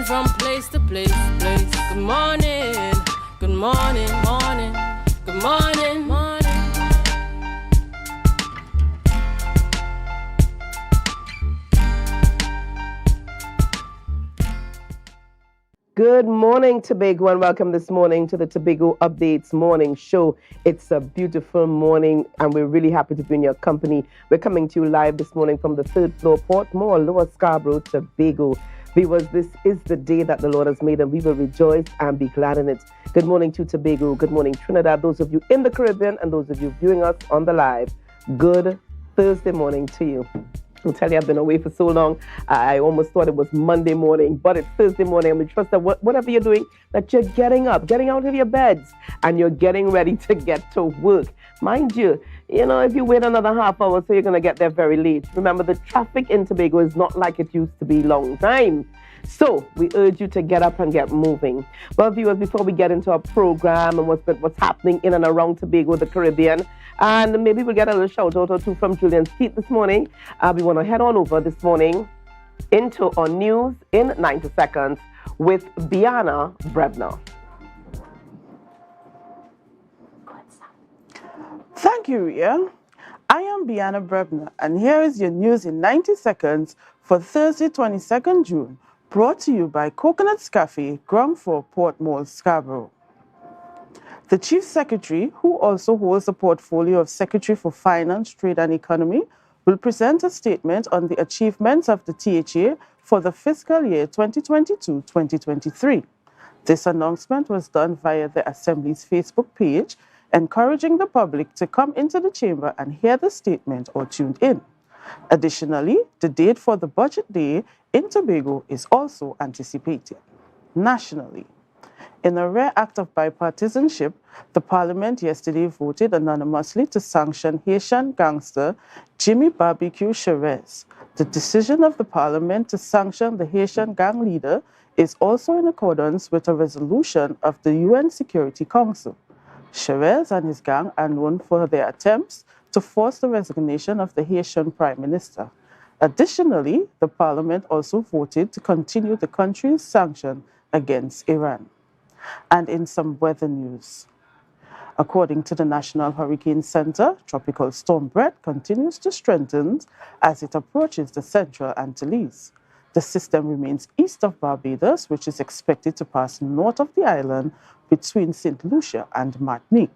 going from place to place. Good morning, good morning, morning, good morning, morning. Good morning, Tobago, and welcome this morning to the Tobago Updates Morning Show. It's a beautiful morning, and we're really happy to be in your company. We're coming to you live this morning from the 3rd floor, Portmore, Lower Scarborough, Tobago. Viewers, this is the day that the Lord has made, and we will rejoice and be glad in it. Good morning to Tobago. Good morning, Trinidad. Those of you in the Caribbean and those of you viewing us on the live, good Thursday morning to you. I'll tell you, I've been away for so long, I almost thought it was Monday morning, but it's Thursday morning, and we trust that whatever you're doing, that you're getting up, getting out of your beds, and you're getting ready to get to work. Mind you, if you wait another half hour, so you're going to get there very late. Remember, the traffic in Tobago is not like it used to be long time. So we urge you to get up and get moving. Well, viewers, before we get into our program and what's happening in and around Tobago, the Caribbean, and maybe we'll get a little shout out or two from Julian Skeet this morning, we want to head on over this morning into our news in 90 seconds with Biana Brebner. Thank you, Ria. I am Biana Brebner, and here is your news in 90 seconds for Thursday, 22nd June, brought to you by Coconut's Cafe, Ground 4, Portmore, Scarborough. The Chief Secretary, who also holds the portfolio of Secretary for Finance, Trade and Economy, will present a statement on the achievements of the THA for the fiscal year 2022-2023. This announcement was done via the Assembly's Facebook page, encouraging the public to come into the chamber and hear the statement or tuned in. Additionally, the date for the Budget Day in Tobago is also anticipated. Nationally, in a rare act of bipartisanship, the Parliament yesterday voted anonymously to sanction Haitian gangster Jimmy Barbecue Chavez. The decision of the Parliament to sanction the Haitian gang leader is also in accordance with a resolution of the UN Security Council. Chavez and his gang are known for their attempts to force the resignation of the Haitian Prime Minister. Additionally, the Parliament also voted to continue the country's sanction against Iran. And in some weather news, according to the National Hurricane Center, Tropical Storm Brett continues to strengthen as it approaches the Central Antilles. The system remains east of Barbados, which is expected to pass north of the island between St. Lucia and Martinique.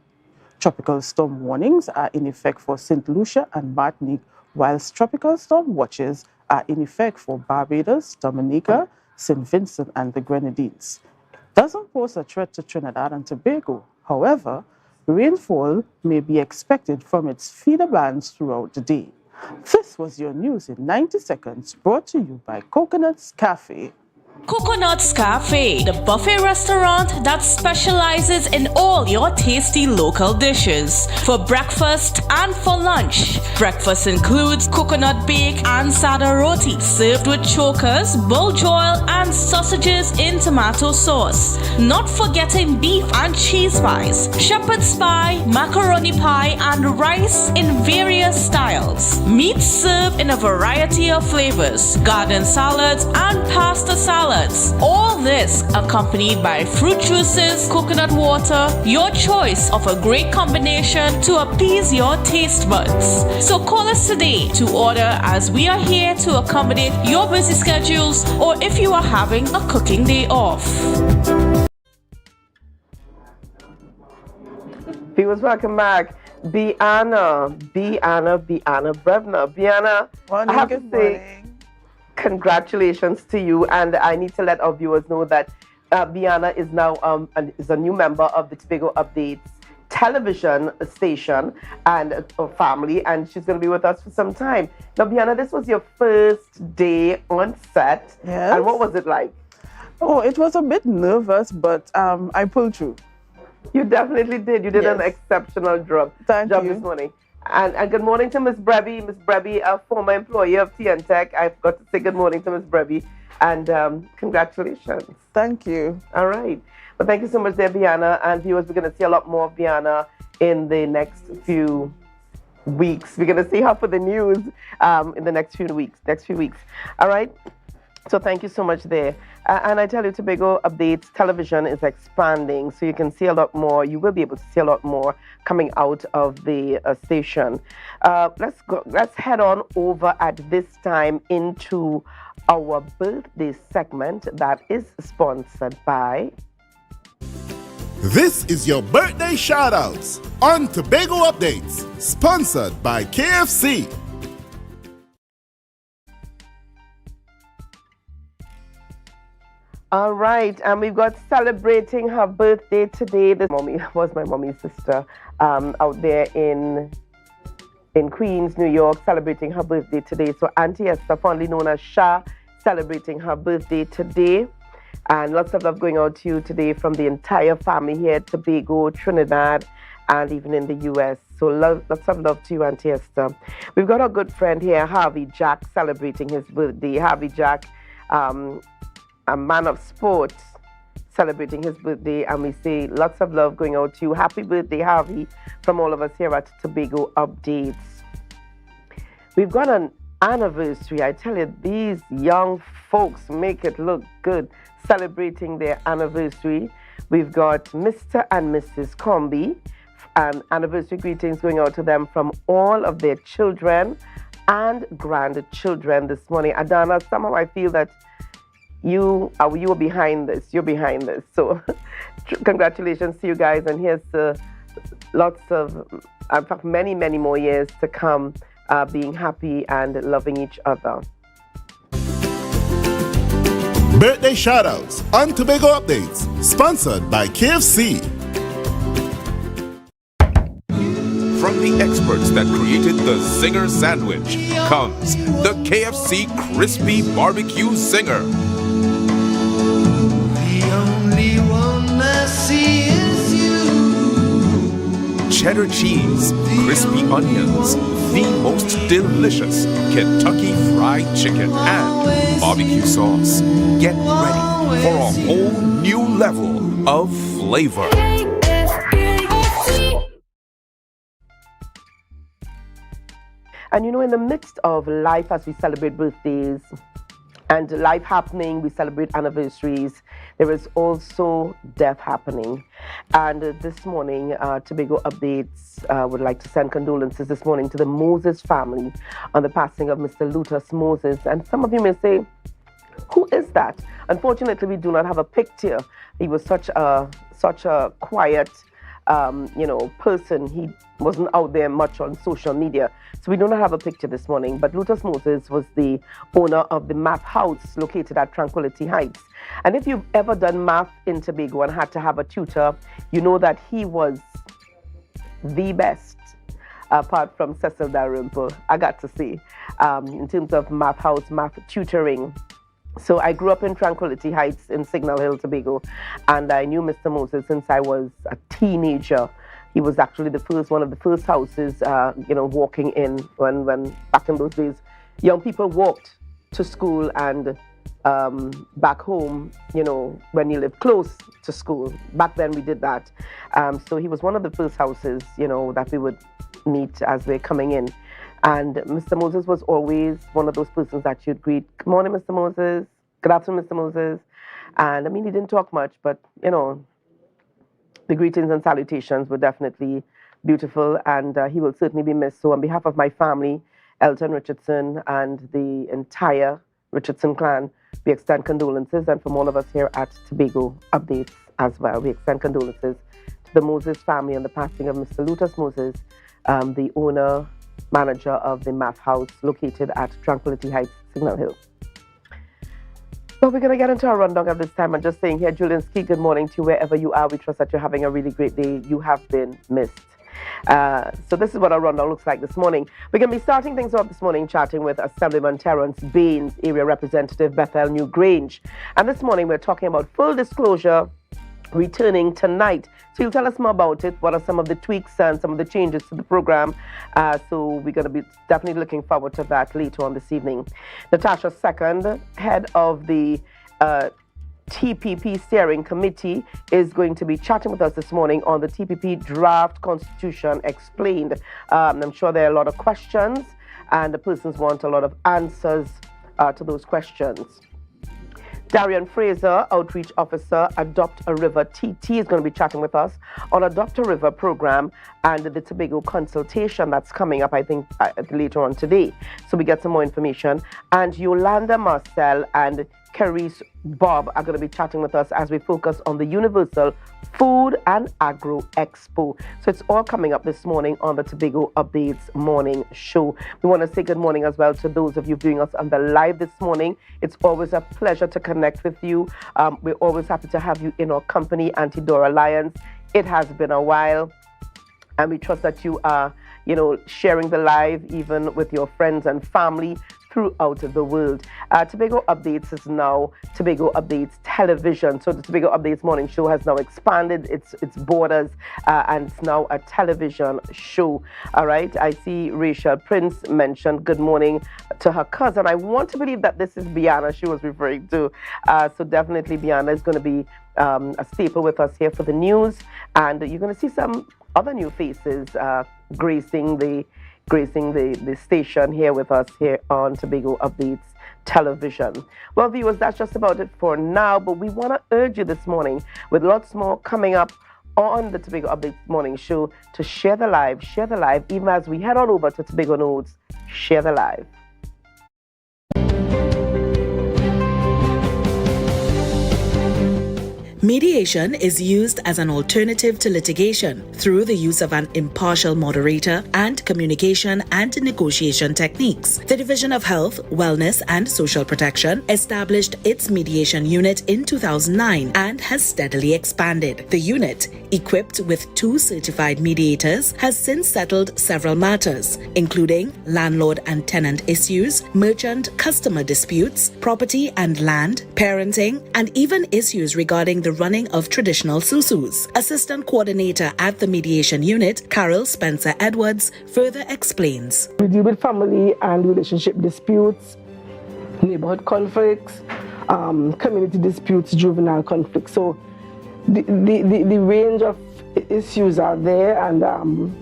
Tropical storm warnings are in effect for St. Lucia and Martinique, whilst tropical storm watches are in effect for Barbados, Dominica, St. Vincent, and the Grenadines. It doesn't pose a threat to Trinidad and Tobago. However, rainfall may be expected from its feeder bands throughout the day. This was your news in 90 seconds, brought to you by Coconut's Cafe. Coconut's Cafe, the buffet restaurant that specializes in all your tasty local dishes. For breakfast and for lunch. Breakfast includes coconut bake and sada roti, served with chokers, buljoil, and sausages in tomato sauce. Not forgetting beef and cheese pies, shepherd's pie, macaroni pie, and rice in various styles. Meat served in a variety of flavors, garden salads, and pasta salads. All this accompanied by fruit juices, coconut water, your choice of a great combination to appease your taste buds. So call us today to order, as we are here to accommodate your busy schedules or if you are having a cooking day off. Viewers, welcome back. Biana Brebner. Biana, Morning, I have good to say, morning. congratulations to you, and I need to let our viewers know that Biana is now is a new member of the Tobago Updates television station and family, and she's going to be with us for some time. Now, Biana, this was your first day on set. Yes. And what was it like? Oh, it was a bit nervous, but I pulled through. You definitely did. You did an Yes. exceptional job Thank you. this morning. And good morning to Miss Breby. Miss Breby, a former employee of TN Tech. I forgot to say good morning to Miss Breby. And congratulations. Thank you. All right. Well, thank you so much there, Biana. And viewers, we're going to see a lot more of Biana in the next few weeks. We're going to see her for the news in the next few weeks. All right. So thank you so much there. And I tell you, Tobago Updates television is expanding, so you can see a lot more. You will be able to see a lot more coming out of the station. Let's head on over at this time into our birthday segment that is sponsored by. This is your birthday shoutouts on Tobago Updates, sponsored by KFC. All right, and we've got celebrating her birthday today. This mommy was my mommy's sister out there in Queens, New York, celebrating her birthday today. So Auntie Esther, fondly known as Sha, celebrating her birthday today. And lots of love going out to you today from the entire family here at Tobago, Trinidad, and even in the U.S. So lots of love to you, Auntie Esther. We've got our good friend here, Harvey Jack, celebrating his birthday. Harvey Jack, a man of sports, celebrating his birthday, and we say lots of love going out to you. Happy birthday, Harvey, from all of us here at Tobago Updates. We've got an anniversary. I tell you, these young folks make it look good, celebrating their anniversary. We've got Mr. and Mrs. Combi, and anniversary greetings going out to them from all of their children and grandchildren this morning. Adana, somehow I feel that you are behind this. You're behind this. So congratulations to you guys. And here's lots of, in fact, many, many more years to come, being happy and loving each other. Birthday shoutouts on Tobago Updates, sponsored by KFC. From the experts that created the Zinger sandwich comes the KFC Crispy Barbecue Zinger. Only one I see is you. Cheddar cheese, crispy onions, the most delicious Kentucky Fried Chicken, and barbecue sauce. Get ready for a whole new level of flavor. And you know, in the midst of life, as we celebrate birthdays and life happening, we celebrate anniversaries, there is also death happening. And this morning, Tobago Updates would like to send condolences this morning to the Moses family on the passing of Mr. Lutus Moses. And some of you may say, who is that? Unfortunately, we do not have a picture. He was such a quiet person. He wasn't out there much on social media. So we do not have a picture this morning. But Lutus Moses was the owner of the math house located at Tranquility Heights. And if you've ever done math in Tobago and had to have a tutor, you know that he was the best, apart from Cecil Dalrymple, I got to say, in terms of math house, math tutoring. So I grew up in Tranquility Heights in Signal Hill, Tobago, and I knew Mr. Moses since I was a teenager. He was actually one of the first houses, walking in when back in those days, young people walked to school and back home, when you lived close to school. Back then we did that. So he was one of the first houses, that we would meet as we're coming in. And Mr. Moses was always one of those persons that you'd greet. Good morning, Mr. Moses. Good afternoon, Mr. Moses. And I mean, he didn't talk much, but, the greetings and salutations were definitely beautiful, and he will certainly be missed. So on behalf of my family, Elton Richardson, and the entire Richardson clan, we extend condolences, and from all of us here at Tobago Updates as well, we extend condolences to the Moses family on the passing of Mr. Lutus Moses, the owner, manager of the math house located at Tranquility Heights, Signal Hill. So we're going to get into our rundown of this time. I'm just saying here, Julian Ski, good morning to you wherever you are. We trust that you're having a really great day. You have been missed. So this is what our rundown looks like this morning. We're going to be starting things off this morning chatting with Assemblyman Terence Baines, Area Representative Bethel New Grange. And this morning we're talking about full disclosure returning tonight. So you'll tell us more about it. What are some of the tweaks and some of the changes to the program? So we're going to be definitely looking forward to that later on this evening. Natasha Second, head of the TPP Steering Committee, is going to be chatting with us this morning on the TPP Draft Constitution Explained. I'm sure there are a lot of questions, and the persons want a lot of answers to those questions. Darian Fraser, Outreach Officer, Adopt a River TT, is going to be chatting with us on Adopt a River program and the Tobago consultation that's coming up, I think, later on today. So we get some more information. And Yolanda Marcel and Carice Bob are going to be chatting with us as we focus on the Universal Food and Agro Expo. So it's all coming up this morning on the Tobago Updates morning show. We want to say good morning as well to those of you viewing us on the live this morning. It's always a pleasure to connect with you. We're always happy to have you in our company, Auntie Dora Lyons. It has been a while, and we trust that you are, sharing the live even with your friends and family throughout the world. Tobago Updates is now Tobago Updates Television. So the Tobago Updates morning show has now expanded its borders and it's now a television show. All right. I see Rachel Prince mentioned good morning to her cousin. I want to believe that this is Biana she was referring to. So definitely Biana is going to be a staple with us here for the news. And you're going to see some other new faces gracing the station here with us here on Tobago Updates Television. Well, viewers, that's just about it for now, but we want to urge you this morning with lots more coming up on the Tobago Updates morning show to share the live, even as we head on over to Tobago Nodes, share the live. Mediation is used as an alternative to litigation through the use of an impartial moderator and communication and negotiation techniques. The Division of Health, Wellness and Social Protection established its mediation unit in 2009 and has steadily expanded. The unit, equipped with 2 certified mediators, has since settled several matters, including landlord and tenant issues, merchant-customer disputes, property and land, parenting, and even issues regarding the running of traditional susus. Assistant Coordinator at the Mediation Unit, Carol Spencer Edwards, further explains. We deal with family and relationship disputes, neighborhood conflicts, community disputes, juvenile conflicts. So the range of issues are there, and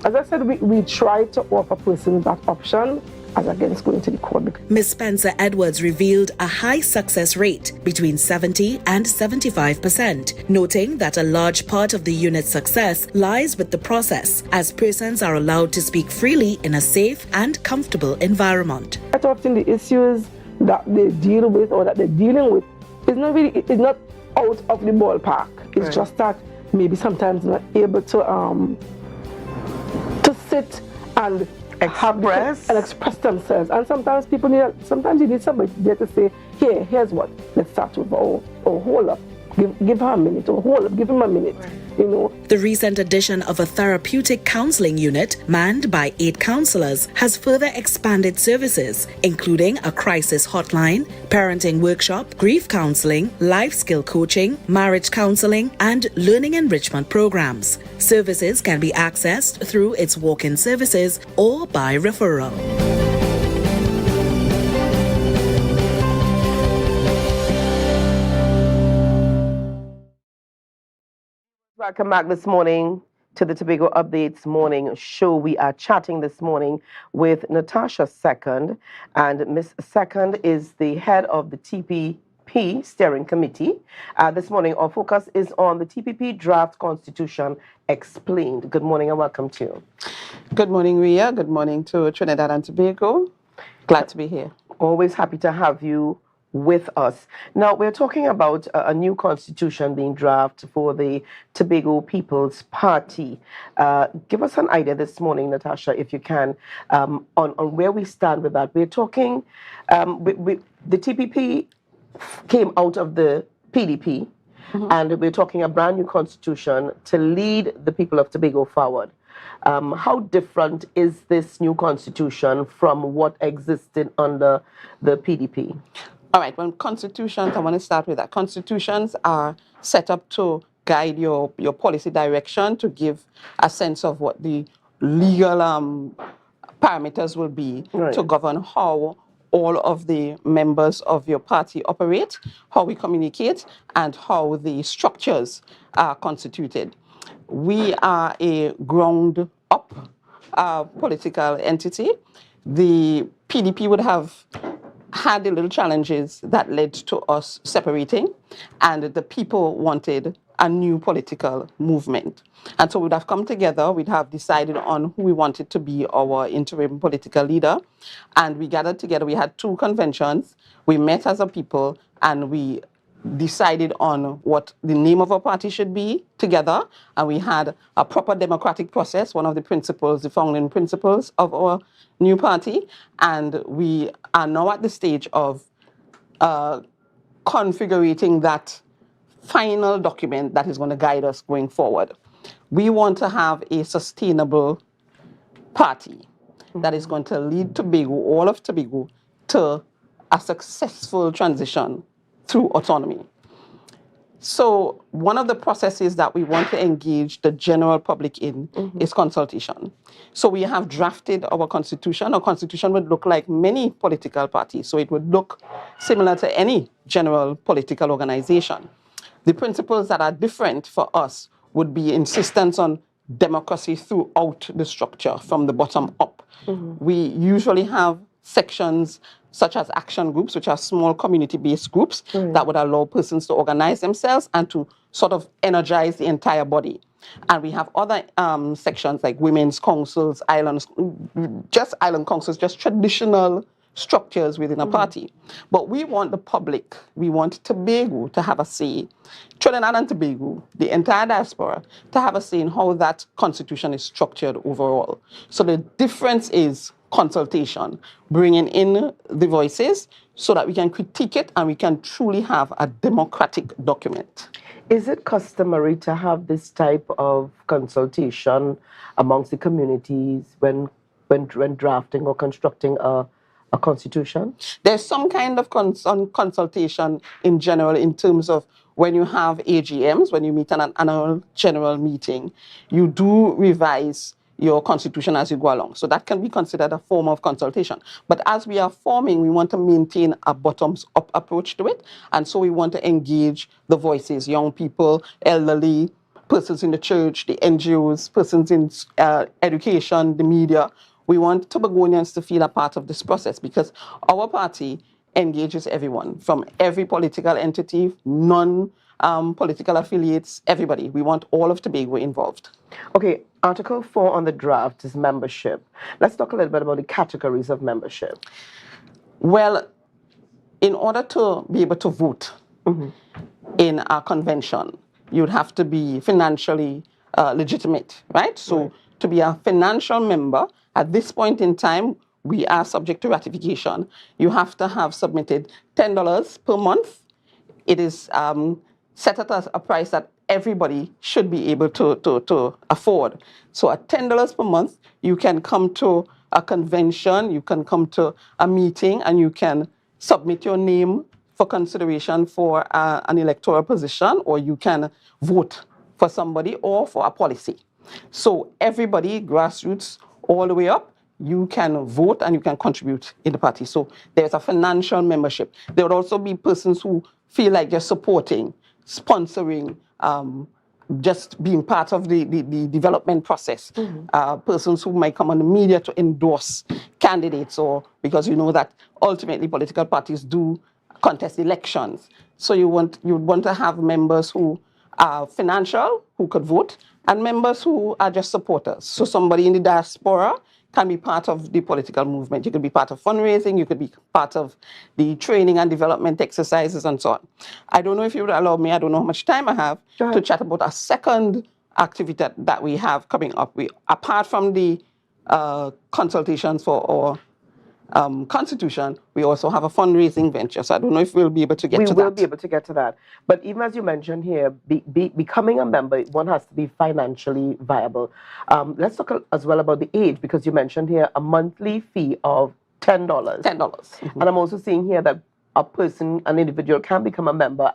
as I said, we try to offer persons that option as against going to the court. Ms. Spencer Edwards revealed a high success rate between 70 and 75%, noting that a large part of the unit's success lies with the process, as persons are allowed to speak freely in a safe and comfortable environment. Quite often the issues that they deal with or that they're dealing with is not out of the ballpark. It's right. Just that maybe sometimes not able to sit and express themselves, and sometimes you need somebody there to say, here's what, let's start with, or hold up, give her a minute, or hold up, give him a minute, The recent addition of a therapeutic counseling unit manned by 8 counselors has further expanded services, including a crisis hotline, parenting workshop, grief counseling, life skill coaching, marriage counseling, and learning enrichment programs. Services can be accessed through its walk-in services or by referral. Welcome back this morning to the Tobago Updates morning show. We are chatting this morning with Natasha Second, and Miss Second is the head of the TPP Steering Committee. This morning, our focus is on the TPP Draft Constitution Explained. Good morning and welcome to you. Good morning, Ria. Good morning to Trinidad and Tobago. Glad to be here. Always happy to have you with us. Now, we're talking about a new constitution being drafted for the Tobago People's Party. Give us an idea this morning, Natasha, if you can, on where we stand with that. We're talking, the TPP came out of the PDP, and we're talking a brand new constitution to lead the people of Tobago forward. How different is this new constitution from what existed under the PDP? All right, when constitutions, I want to start with that. Constitutions are set up to guide your policy direction, to give a sense of what the legal parameters will be to govern how all of the members of your party operate, how we communicate, and how the structures are constituted. We are a ground-up political entity. The PDP would have had the little challenges that led to us separating, and the people wanted a new political movement. And so we'd have come together, we'd have decided on who we wanted to be our interim political leader, and we gathered together. We had 2 conventions, we met as a people, and we decided on what the name of our party should be together, and we had a proper democratic process, one of the principles, the founding principles of our new party, and we are now at the stage of configuring that final document that is going to guide us going forward. We want to have a sustainable party that is going to lead Tobago, all of Tobago, to a successful transition through autonomy. So one of the processes that we want to engage the general public in is consultation. So we have drafted our constitution. Our constitution would look like many political parties. So it would look similar to any general political organization. The principles that are different for us would be insistence on democracy throughout the structure from the bottom up. We usually have sections such as action groups, which are small community-based groups that would allow persons to organize themselves and to sort of energize the entire body. And we have other sections like women's councils, island councils, just traditional structures within a party. But we want the public, we want Tobago to have a say, Trinidad and Tobago, the entire diaspora, to have a say in how that constitution is structured overall. So the difference is consultation, bringing in the voices so that we can critique it and we can truly have a democratic document. Is it customary to have this type of consultation amongst the communities when drafting or constructing a constitution? There's some kind of consultation in general in terms of when you have AGMs, when you meet an annual general meeting, you do revise your constitution as you go along. So that can be considered a form of consultation. But as we are forming, we want to maintain a bottoms-up approach to it. And so we want to engage the voices, young people, elderly, persons in the church, the NGOs, persons in education, the media. We want Tobagonians to feel a part of this process because our party engages everyone from every political entity, non-political affiliates, everybody. We want all of Tobago involved. Okay, Article 4 on the draft is membership. Let's talk a little bit about the categories of membership. Well, in order to be able to vote in our convention, you'd have to be financially legitimate, right? So to be a financial member, at this point in time, we are subject to ratification. You have to have submitted $10 per month. It is set at a price that everybody should be able to afford. So at $10 per month, you can come to a convention, you can come to a meeting, and you can submit your name for consideration for an electoral position, or you can vote for somebody or for a policy. So everybody, grassroots, all the way up, you can vote and you can contribute in the party. So there's a financial membership. There would also be persons who feel like they're supporting, sponsoring, just being part of the development process. Persons who might come on the media to endorse candidates, or because you know that ultimately political parties do contest elections. So you want to have members who are financial, who could vote, and members who are just supporters. So somebody in the diaspora can be part of the political movement. You could be part of fundraising, you could be part of the training and development exercises and so on. I don't know if you would allow me, I don't know how much time I have, to chat about a second activity that we have coming up. Apart from the consultations for our constitution, we also have a fundraising venture. So I don't know if we'll be able to get to that. We will be able to get to that. But even as you mentioned here, becoming a member, one has to be financially viable. Let's talk as well about the age, because you mentioned here a monthly fee of $10. $10. And I'm also seeing here that an individual can become a member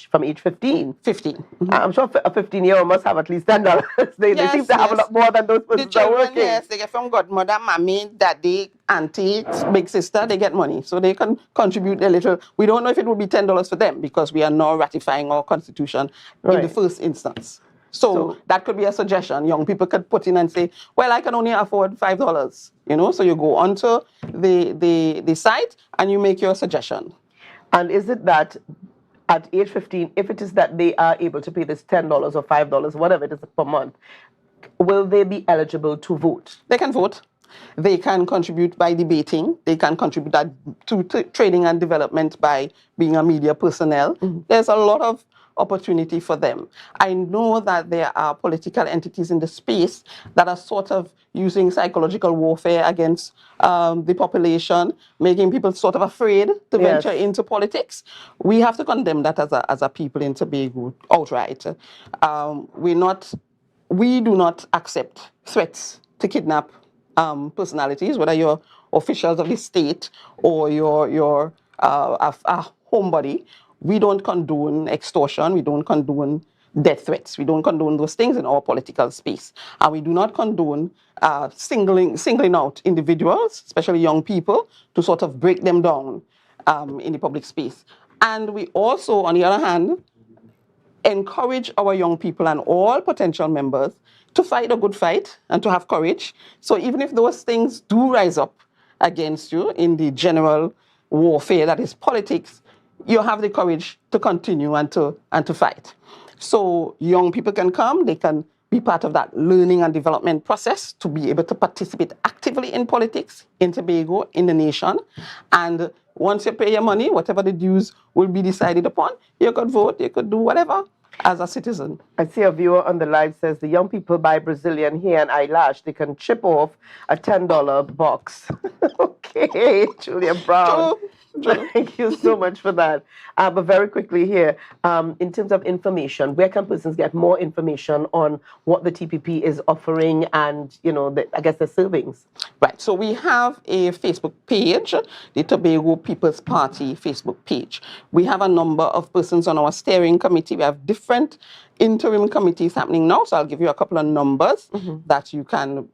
from age 15. 15. I'm sure a 15-year-old must have at least $10. They seem to have a lot more than those persons that are working. Yes, they get from godmother, mommy, daddy, auntie, big sister, they get money. So they can contribute a little. We don't know if it will be $10 for them because we are now ratifying our constitution in the first instance. So that could be a suggestion. Young people could put in and say, well, I can only afford $5, you know? So you go onto the site and you make your suggestion. And is it that at age 15, if it is that they are able to pay this $10 or $5, whatever it is per month, will they be eligible to vote? They can vote. They can contribute by debating. They can contribute to training and development by being a media personnel. There's a lot of opportunity for them. I know that there are political entities in the space that are sort of using psychological warfare against the population, making people sort of afraid to venture into politics. We have to condemn that as a people in Tobago outright. We do not accept threats to kidnap personalities, whether you're officials of the state or you're a homebody. We don't condone extortion. We don't condone death threats. We don't condone those things in our political space. And we do not condone singling out individuals, especially young people, to sort of break them down in the public space. And we also, on the other hand, encourage our young people and all potential members to fight a good fight and to have courage. So even if those things do rise up against you in the general warfare that is politics, you have the courage to continue and to fight. So young people can come, they can be part of that learning and development process to be able to participate actively in politics in Tobago, in the nation. And once you pay your money, whatever the dues will be decided upon, you could vote, you could do whatever as a citizen. I see a viewer on the live says the young people buy Brazilian hair and eyelash. They can chip off a $10 box. Okay, Julia Brown. Thank you so much for that. But very quickly here, in terms of information, where can persons get more information on what the TPP is offering and, you know, I guess the servings? Right. So we have a Facebook page, the Tobago People's Party Facebook page. We have a number of persons on our steering committee. We have different interim committees happening now. So I'll give you a couple of numbers that you can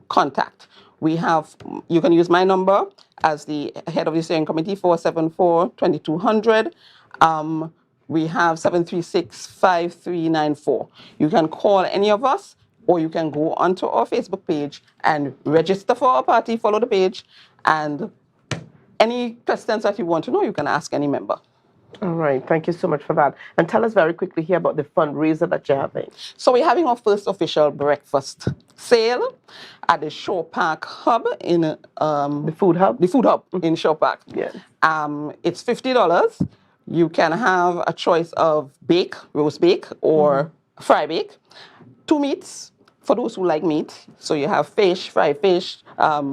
contact. You can use my number as the head of the steering committee, 474-2200. We have 736-5394. You can call any of us, or you can go onto our Facebook page and register for our party, follow the page, and any questions that you want to know, you can ask any member. All right. Thank you so much for that. And tell us very quickly here about the fundraiser that you're having. So we're having our first official breakfast sale at the Shore Park Hub in the food hub? The food hub in Shore Park. Yes. It's $50. You can have a choice of bake, roast bake, or fry bake. 2 meats for those who like meat. So you have fish, fried fish,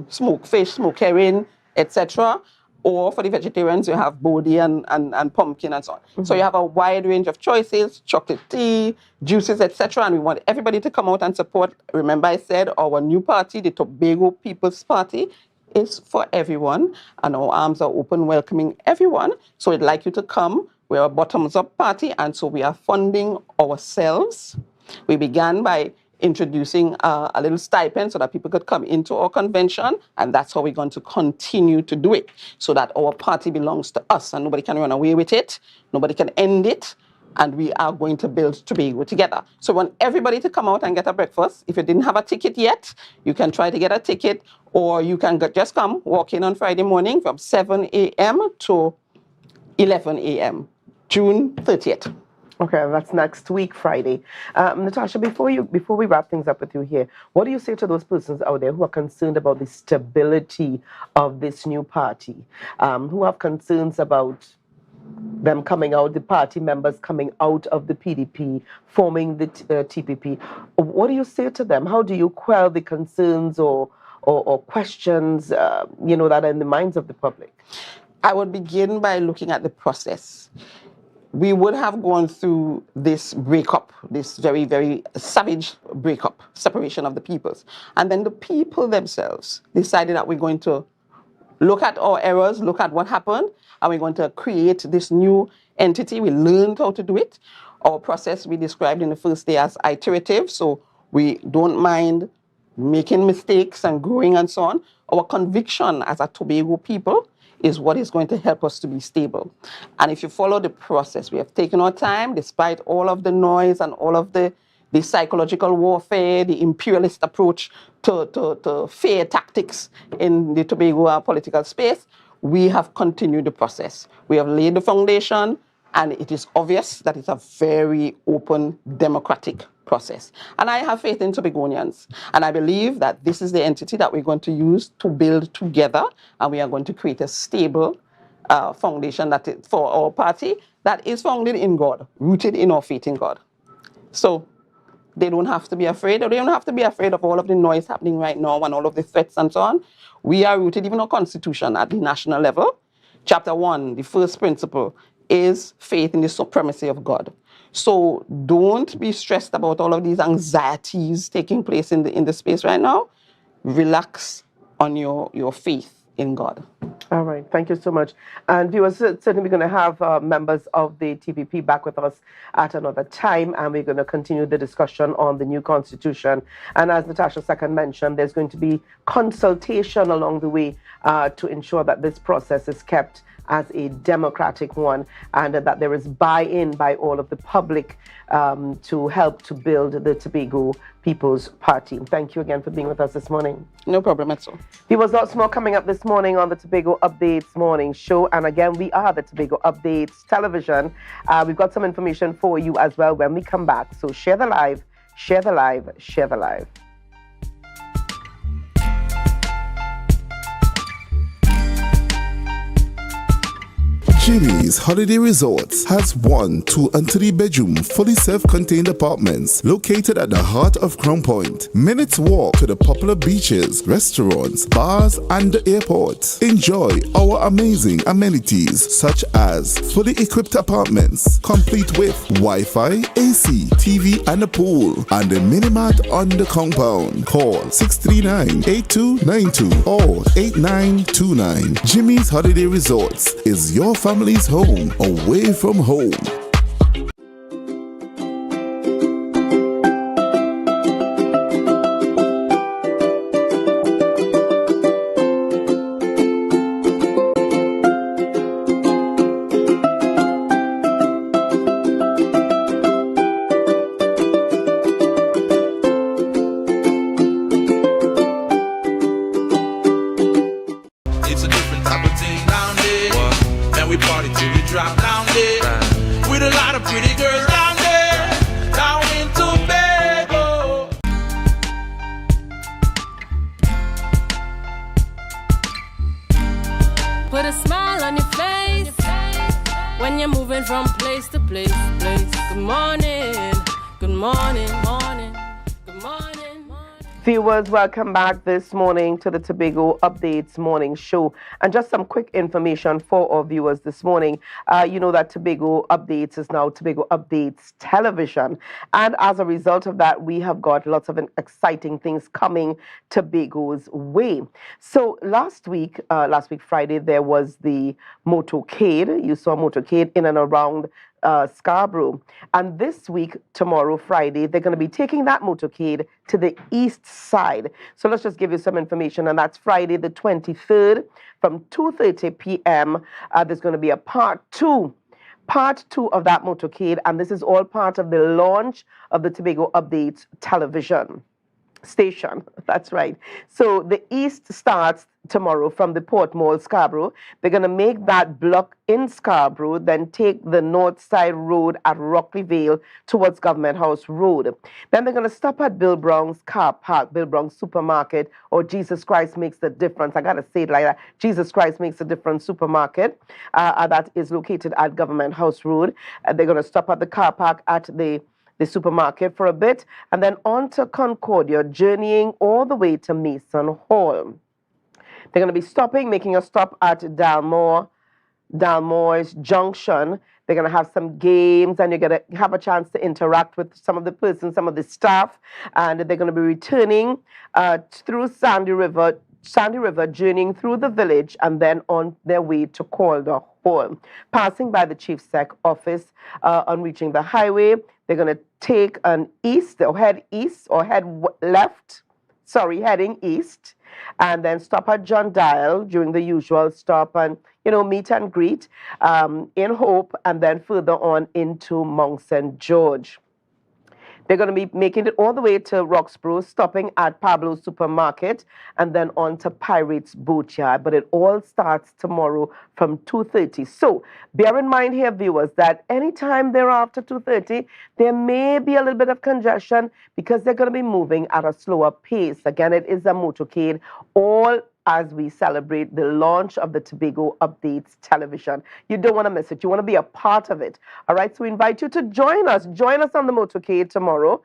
smoked fish, smoked herring, etc. Or for the vegetarians, you have bodi and pumpkin and so on. So you have a wide range of choices, chocolate tea, juices, etc. And we want everybody to come out and support. Remember I said our new party, the Tobago People's Party, is for everyone. And our arms are open, welcoming everyone. So we'd like you to come. We're a bottoms-up party, and so we are funding ourselves. We began by introducing a little stipend so that people could come into our convention, and that's how we're going to continue to do it, so that our party belongs to us and nobody can run away with it, nobody can end it, and we are going to build Tobago together. So we want everybody to come out and get a breakfast. If you didn't have a ticket yet, you can try to get a ticket, or you can just come, walk in on Friday morning from 7 a.m. to 11 a.m., June 30th. Okay, that's next week, Friday. Natasha, before we wrap things up with you here, what do you say to those persons out there who are concerned about the stability of this new party, who have concerns about them coming out, the party members coming out of the PDP, forming the TPP? What do you say to them? How do you quell the concerns or questions, that are in the minds of the public? I would begin by looking at the process. We would have gone through this breakup, this very, very savage breakup, separation of the peoples. And then the people themselves decided that we're going to look at our errors, look at what happened, and we're going to create this new entity. We learned how to do it. Our process we described in the first day as iterative, so we don't mind making mistakes and growing and so on. Our conviction as a Tobago people is what is going to help us to be stable. And if you follow the process, we have taken our time, despite all of the noise and all of the the psychological warfare, the imperialist approach to fear tactics in the Tobago political space, we have continued the process. We have laid the foundation, and it is obvious that it's a very open, democratic process. And I have faith in Tobagonians. And I believe that this is the entity that we're going to use to build together, and we are going to create a stable foundation that is, for our party that is founded in God, rooted in our faith in God. So they don't have to be afraid, or they don't have to be afraid of all of the noise happening right now and all of the threats and so on. We are rooted, even our constitution at the national level. Chapter 1, the first principle, is faith in the supremacy of God. So don't be stressed about all of these anxieties taking place in the space right now. Relax on your faith in God. All right, thank you so much. And viewers, certainly we're going to have members of the TPP back with us at another time, and we're going to continue the discussion on the new constitution. And as Natasha Second mentioned, there's going to be consultation along the way to ensure that this process is kept as a democratic one, and that there is buy-in by all of the public to help to build the Tobago People's Party. Thank you again for being with us this morning. No problem at all. There was lots more coming up this morning on the Tobago Updates morning show. And again, we are the Tobago Updates television. We've got some information for you as well when we come back. So share the live, share the live, share the live. Jimmy's Holiday Resorts has 1, 2, and 3 bedroom, fully self-contained apartments located at the heart of Crown Point. Minutes walk to the popular beaches, restaurants, bars, and the airport. Enjoy our amazing amenities such as fully equipped apartments, complete with Wi-Fi, AC, TV, and a pool, and a mini-mart on the compound. Call 639-8292 or 8929. Jimmy's Holiday Resorts is your family's home away from home. It's a different type of thing down there. And we party till we drop down there. With a lot of pretty girls down there. Down in Tobago. Put a smile on your face when you're moving from place to place. Good morning, good morning, morning, good morning. Viewers, welcome back this morning to the Tobago Updates morning show. And just some quick information for our viewers this morning. You know that Tobago Updates is now Tobago Updates television. And as a result of that, we have got lots of exciting things coming Tobago's way. So last week Friday, there was the motorcade. You saw motorcade in and around Scarborough. And this week, tomorrow, Friday, they're going to be taking that motorcade to the east side. So let's just give you some information. And that's Friday the 23rd from 2:30 p.m. There's going to be a part two of that motorcade. And this is all part of the launch of the Tobago Updates television station. That's right. So the east starts tomorrow from the Port Mall, Scarborough. They're going to make that block in Scarborough, then take the north side road at Rockley Vale towards Government House Road. Then they're going to stop at Bill Brown's car park, Bill Brown's supermarket, or Jesus Christ Makes the Difference. I got to say it like that. Jesus Christ Makes a Difference supermarket that is located at Government House Road. They're going to stop at the car park at the supermarket for a bit, and then on to Concordia, journeying all the way to Mason Hall. They're going to be making a stop at Dalmore's Junction. They're going to have some games, and you're going to have a chance to interact with some of the persons, some of the staff, and they're going to be returning through Sandy River, journeying through the village, and then on their way to Calder Hall. Passing by the Chief Sec office on reaching the highway, they're going to take an heading east, and then stop at John Dial during the usual stop and, meet and greet in Hope, and then further on into Mount St. George. They're going to be making it all the way to Roxborough, stopping at Pablo's Supermarket, and then on to Pirates Boatyard. But it all starts tomorrow from 2:30. So bear in mind here, viewers, that anytime thereafter 2:30, there may be a little bit of congestion because they're going to be moving at a slower pace. Again, it is a motorcade, all as we celebrate the launch of the Tobago Updates television. You don't want to miss it. You want to be a part of it. All right, so we invite you to join us. Join us on the motorcade tomorrow,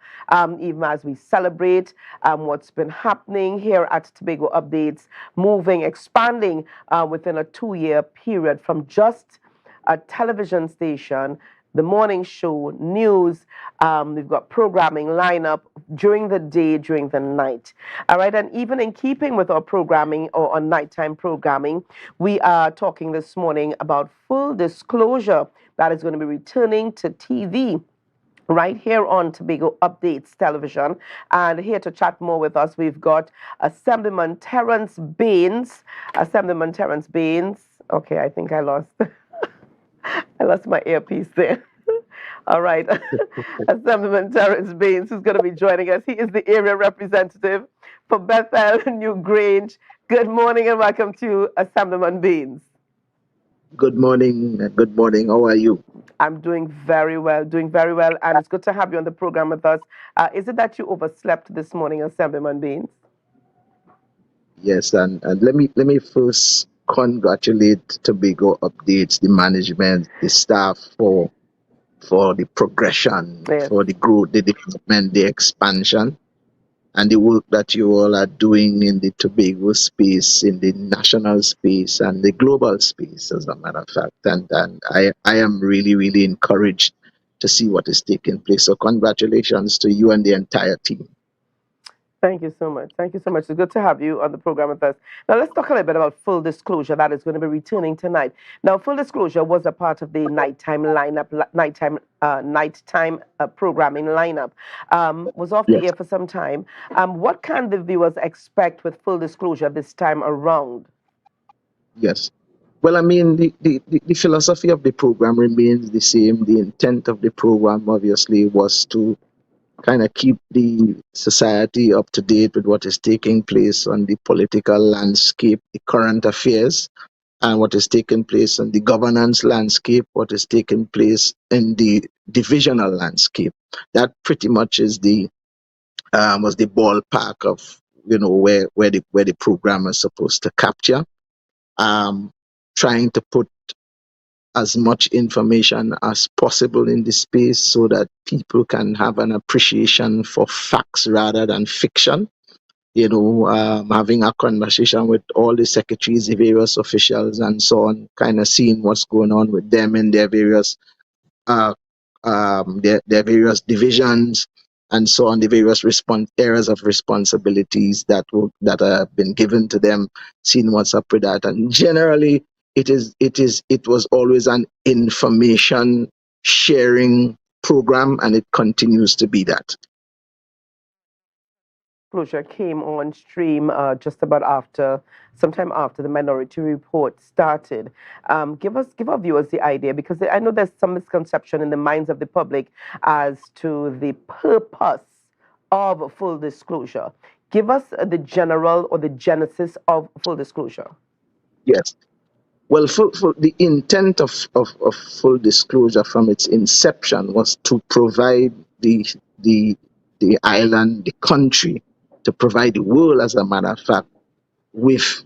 even as we celebrate what's been happening here at Tobago Updates, moving, expanding within a 2-year period from just a television station, the morning show, news. We've got programming lineup during the day, during the night. All right, and even in keeping with our programming or on nighttime programming, we are talking this morning about Full Disclosure that is going to be returning to TV right here on Tobago Updates television. And here to chat more with us, we've got Assemblyman Terence Baines. Assemblyman Terence Baines. Okay, I think I lost I lost my earpiece there. All right. Assemblyman Terence Baines, who's going to be joining us. He is the area representative for Bethel New Grange. Good morning and welcome to Assemblyman Baines. Good morning. Good morning. How are you? I'm doing very well, and it's good to have you on the program with us. Is it that you overslept this morning, Assemblyman Baines? Yes, and let me first congratulate Tobago Updates, the management, the staff for the progression, Yes. for the growth, the development, the expansion, and the work that you all are doing in the Tobago space, in the national space, and the global space, as a matter of fact. And I am really, really encouraged to see what is taking place. So congratulations to you and the entire team. Thank you so much. Thank you so much. It's good to have you on the program with us. Now, let's talk a little bit about Full Disclosure that is going to be returning tonight. Now, Full Disclosure was a part of the nighttime lineup, nighttime programming lineup. Was off the air for some time. What can the viewers expect with Full Disclosure this time around? Yes. Well, I mean, the philosophy of the program remains the same. The intent of the program, obviously, was to kind of keep the society up to date with what is taking place on the political landscape, the current affairs, and what is taking place on the governance landscape, what is taking place in the divisional landscape. That pretty much is was the ballpark of where the program is supposed to capture. Trying to put as much information as possible in the space so that people can have an appreciation for facts rather than fiction. Having a conversation with all the secretaries, the various officials, and so on, kind of seeing what's going on with them in their various their various divisions, and so on, the various areas of responsibilities that have been given to them, seeing what's up with that. And generally, it was always an information sharing program, and it continues to be that. Disclosure came on stream just about sometime after the Minority Report started. Give our viewers the idea, because I know there's some misconception in the minds of the public as to the purpose of Full Disclosure. Give us the general or the genesis of Full Disclosure. Yes. Well, the intent of Full Disclosure from its inception was to provide the island, the country, to provide the world, as a matter of fact, with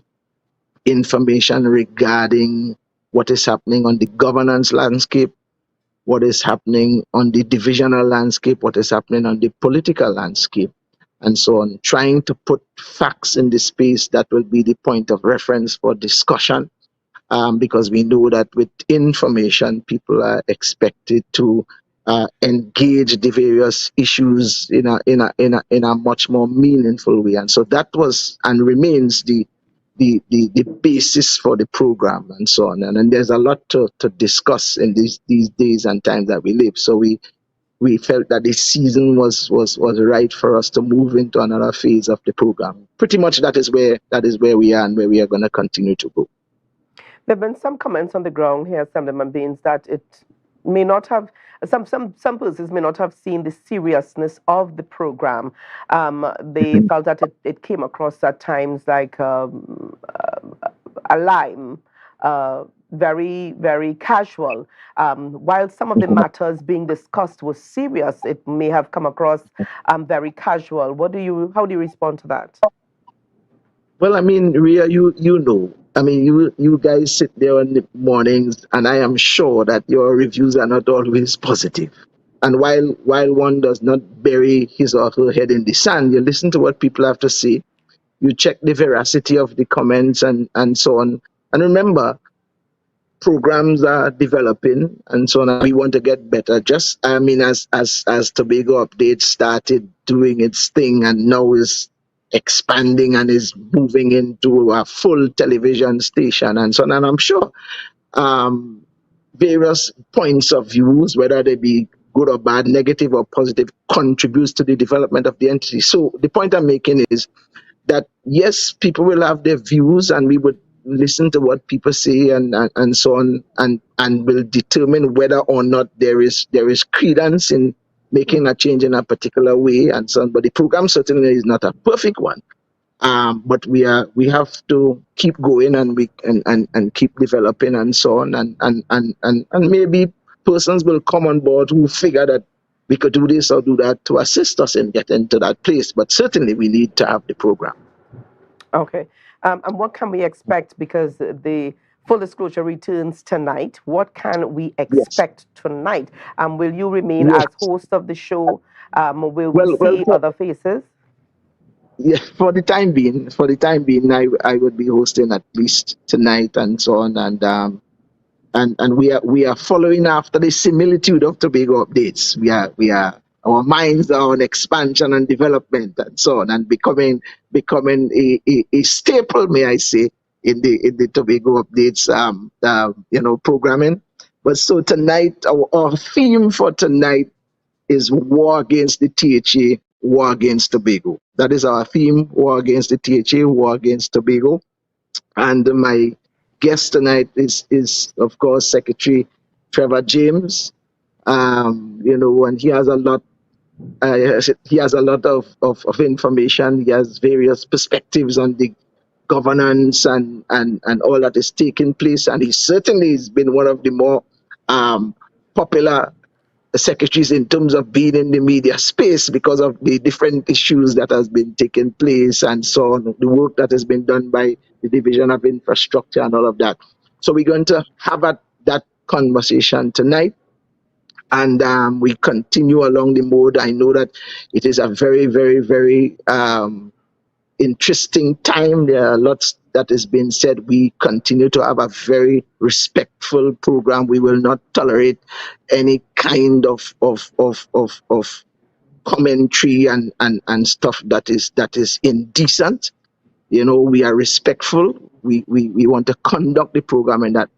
information regarding what is happening on the governance landscape, what is happening on the divisional landscape, what is happening on the political landscape, and so on, trying to put facts in the space that will be the point of reference for discussion. Because we know that with information, people are expected to engage the various issues in a much more meaningful way, and so that was and remains the basis for the program, and so on. And there's a lot to discuss in these days and times that we live. So we felt that this season was right for us to move into another phase of the program. Pretty much that is where we are and where we are going to continue to go. There have been some comments on the ground here, Assemblyman Baines, that it may not have some persons may not have seen the seriousness of the program. They felt that it came across at times like a lime, very, very casual. While some of the matters being discussed was serious, it may have come across very casual. How do you respond to that? Well, I mean, Ria, you know, I mean, you guys sit there in the mornings, and I am sure that your reviews are not always positive. And while one does not bury his or her head in the sand, you listen to what people have to say. You check the veracity of the comments and so on. And remember, programs are developing and so on, and we want to get better. Just, I mean, as Tobago Update started doing its thing and now is expanding and is moving into a full television station and so on. And I'm sure various points of views, whether they be good or bad, negative or positive, contributes to the development of the entity. So the point I'm making is that yes, people will have their views, and we would listen to what people say and so on, and will determine whether or not there is credence in making a change in a particular way and so on. But the program certainly is not a perfect one. But we have to keep going, and keep developing and so on, and maybe persons will come on board who figure that we could do this or do that to assist us in getting to that place. But certainly we need to have the program. Okay. And what can we expect? Because the full disclosure returns tonight. What can we expect tonight? Will you remain as host of the show? Will we see other faces? Yeah, for the time being, I would be hosting at least tonight and so on, and we are following after the similitude of Tobago Updates. We are our minds are on expansion and development and so on, and becoming a staple, may I say, in the Tobago Updates programming. But so tonight, our theme for tonight is War Against the THA, War Against Tobago. That is our theme: War Against the THA, War Against Tobago. And my guest tonight is of course Secretary Trevor James. And he has a lot. He has a lot of information. He has various perspectives on the governance and all that is taking place. And he certainly has been one of the more popular secretaries in terms of being in the media space because of the different issues that has been taking place and so on, the work that has been done by the Division of Infrastructure and all of that. So we're going to have that conversation tonight, and we continue along the mode. I know that it is a very, very, very interesting time. There are lots that has been said. We continue to have a very respectful program. We will not tolerate any kind of commentary and stuff that is indecent. We are respectful. We want to conduct the program in that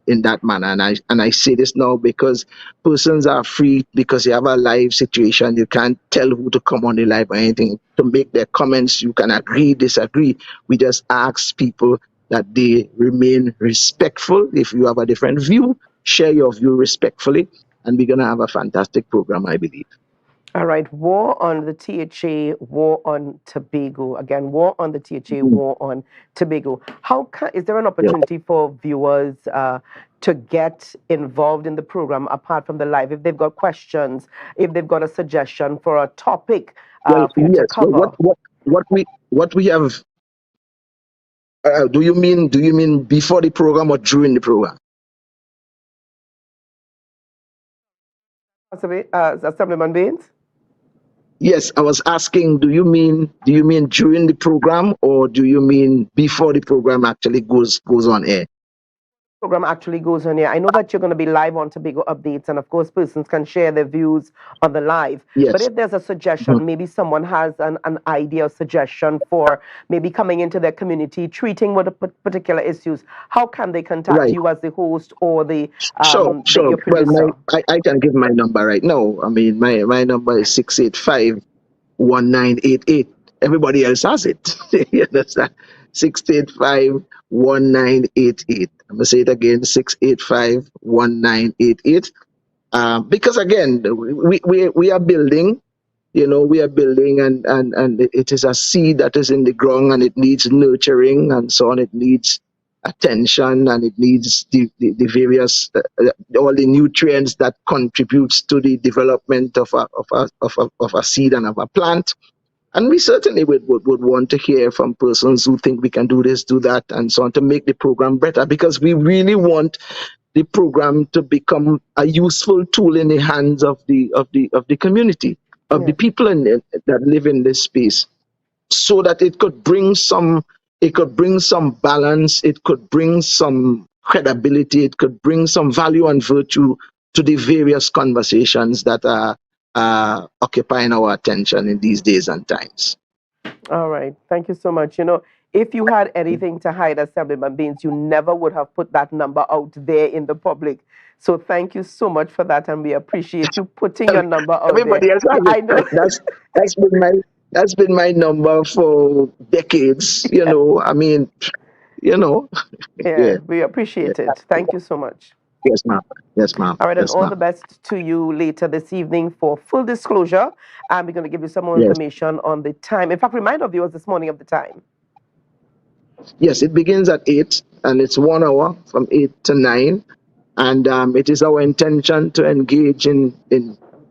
manner. And I say this now because persons are free, because you have a live situation. You can't tell who to come on the live or anything to make their comments. You can agree, disagree. We just ask people that they remain respectful. If you have a different view, share your view respectfully, and we're going to have a fantastic program, I believe. All right, war on the THA, war on Tobago. Again, war on the THA, war on Tobago. Is there an opportunity for viewers to get involved in the program apart from the live? If they've got questions, if they've got a suggestion for a topic for you to cover. What we have? Do you mean before the program or during the program? Assemblyman Baines? Yes, I was asking, do you mean during the program, or do you mean before the program actually goes on air? Program actually goes on air. I know that you're going to be live on Tobago Updates, and of course persons can share their views on the live. Yes. But if there's a suggestion, maybe someone has an idea or suggestion for maybe coming into their community, treating with particular issues, how can they contact you as the host or the Sure. your producer? Well, I can give my number right now. I mean, my number is 685-1988. Everybody else has it. You understand? 685-1988. I'm going to say it again, 685-1988. Because again, we are building. We are building, and it is a seed that is in the ground, and it needs nurturing and so on. It needs attention, and it needs the various all the nutrients that contributes to the development of a seed and of a plant. And we certainly would want to hear from persons who think we can do this, do that, and so on, to make the program better, because we really want the program to become a useful tool in the hands of the community, of the people that live in this space, so that it could bring some balance, it could bring some credibility, it could bring some value and virtue to the various conversations that are occupying our attention in these days and times. All right. Thank you so much. If you had anything to hide, Assemblyman Baines, you never would have put that number out there in the public. So thank you so much for that, and we appreciate you putting your number out Everybody there. Else I know. That's been my number for decades. I mean, Yeah, we appreciate it. Thank you so much. Yes, ma'am. Yes, ma'am. All right, yes, and all ma'am. the best to you later this evening for full disclosure. And we're going to give you some more information on the time. In fact, remind our viewers this morning of the time. Yes, it begins at 8, and it's 1 hour from 8 to 9. And it is our intention to engage in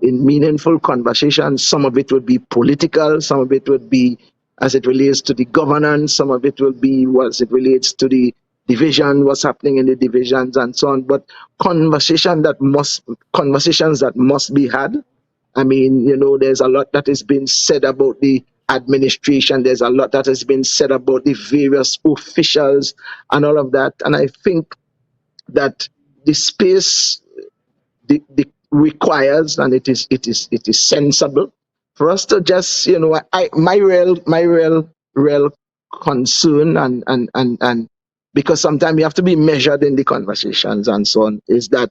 meaningful conversations. Some of it would be political, some of it would be as it relates to the governance, some of it will be as it relates to the division, what's happening in the divisions and so on. But conversations that must be had. I mean, there's a lot that has been said about the administration. There's a lot that has been said about the various officials and all of that. And I think that the space requires, and it is sensible for us to just, my real concern and because sometimes you have to be measured in the conversations and so on, is that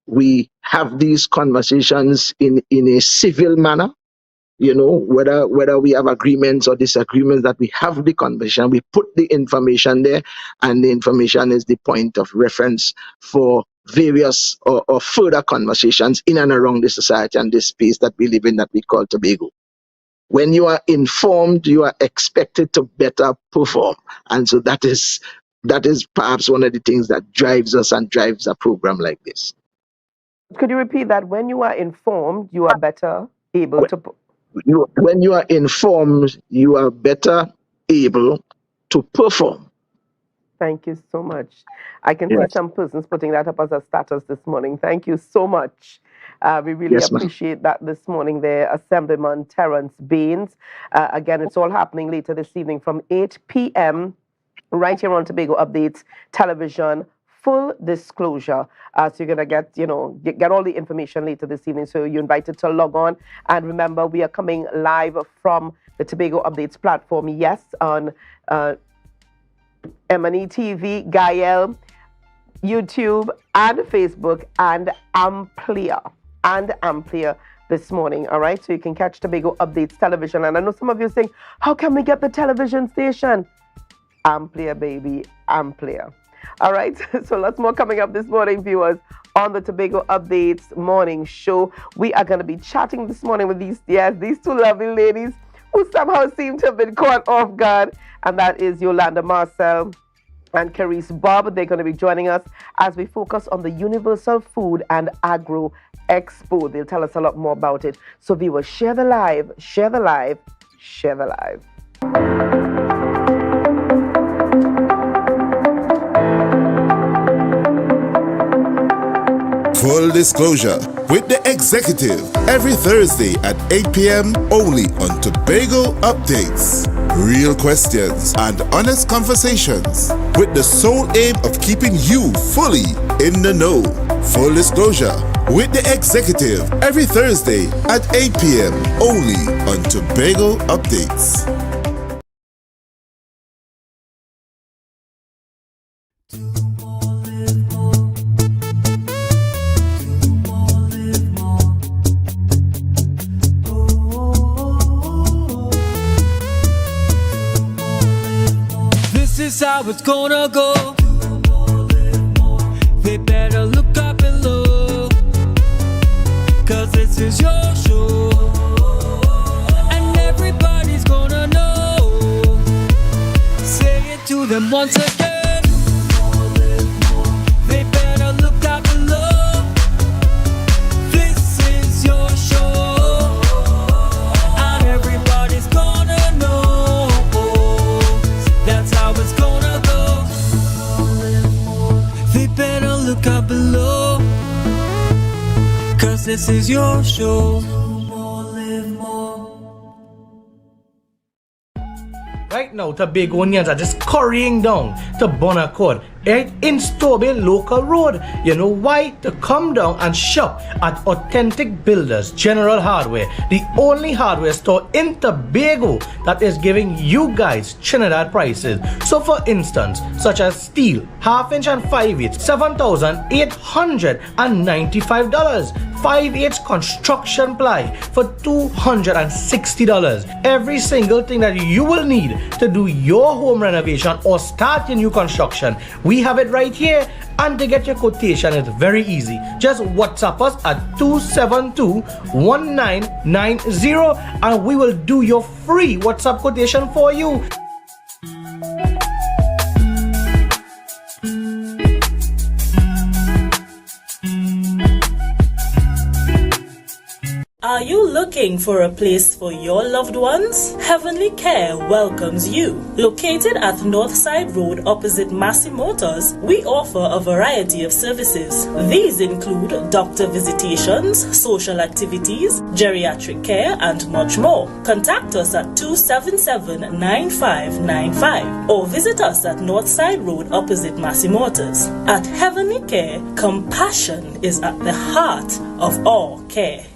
we have these conversations in a civil manner. Whether we have agreements or disagreements, that we have the conversation, we put the information there, and the information is the point of reference for various or further conversations in and around the society and this space that we live in, that we call Tobago. When you are informed, you are expected to better perform. And so that is perhaps one of the things that drives us and drives a program like this. Could you repeat that? When you are informed, you are better able to... When you are informed, you are better able to perform. Thank you so much. I can see some persons putting that up as a status this morning. Thank you so much. We really appreciate that this morning there, Assemblyman Terrence Baines. Again, it's all happening later this evening from 8 p.m. right here on Tobago Updates Television. Full disclosure. So you're going to get all the information later this evening. So you're invited to log on. And remember, we are coming live from the Tobago Updates platform. Yes, on M&E TV, Gael, YouTube, and Facebook, and Amplia this morning. All right. So you can catch Tobago Updates Television. And I know some of you are saying, how can we get the television station? Amplia, baby. Amplia. All right, so lots more coming up this morning, viewers, on the Tobago Updates morning show. We are going to be chatting this morning with these two lovely ladies who somehow seem to have been caught off guard, and that is Yolanda Marcel and Carice Bob. They're going to be joining us as we focus on the Universal Food and Agro Expo. They'll tell us a lot more about it. So viewers, share the live, share the live, share the live. Full disclosure with the executive every Thursday at 8 p.m. only on Tobago Updates. Real questions and honest conversations with the sole aim of keeping you fully in the know. Full disclosure with the executive every Thursday at 8 p.m. only on Tobago Updates. This is how it's gonna go. They better look up and look. is your show, and everybody's gonna know. Say it to them once again. They better look out below. This is your show, and everybody's gonna know. That's how it's gonna go. They better look out below, 'cause this is your show. Right now, Tobagonians are just scurrying down to Bonaccord, right in Stobie Local Road. You know why? To come down and shop at Authentic Builders General Hardware, the only hardware store in Tobago that is giving you guys Trinidad prices. So for instance, such as steel, 1/2 inch and 5/8, $7,895. 5/8 construction ply for $260. Every single thing that you will need to do your home renovation or start your new construction, we have it right here. And to get your quotation, it's very easy. Just WhatsApp us at 272-1990 and we will do your free WhatsApp quotation for you. Are you looking for a place for your loved ones? Heavenly Care welcomes you. Located at Northside Road opposite Massey Motors, we offer a variety of services. These include doctor visitations, social activities, geriatric care, and much more. Contact us at 277-9595 or visit us at Northside Road opposite Massey Motors. At Heavenly Care, compassion is at the heart of all care.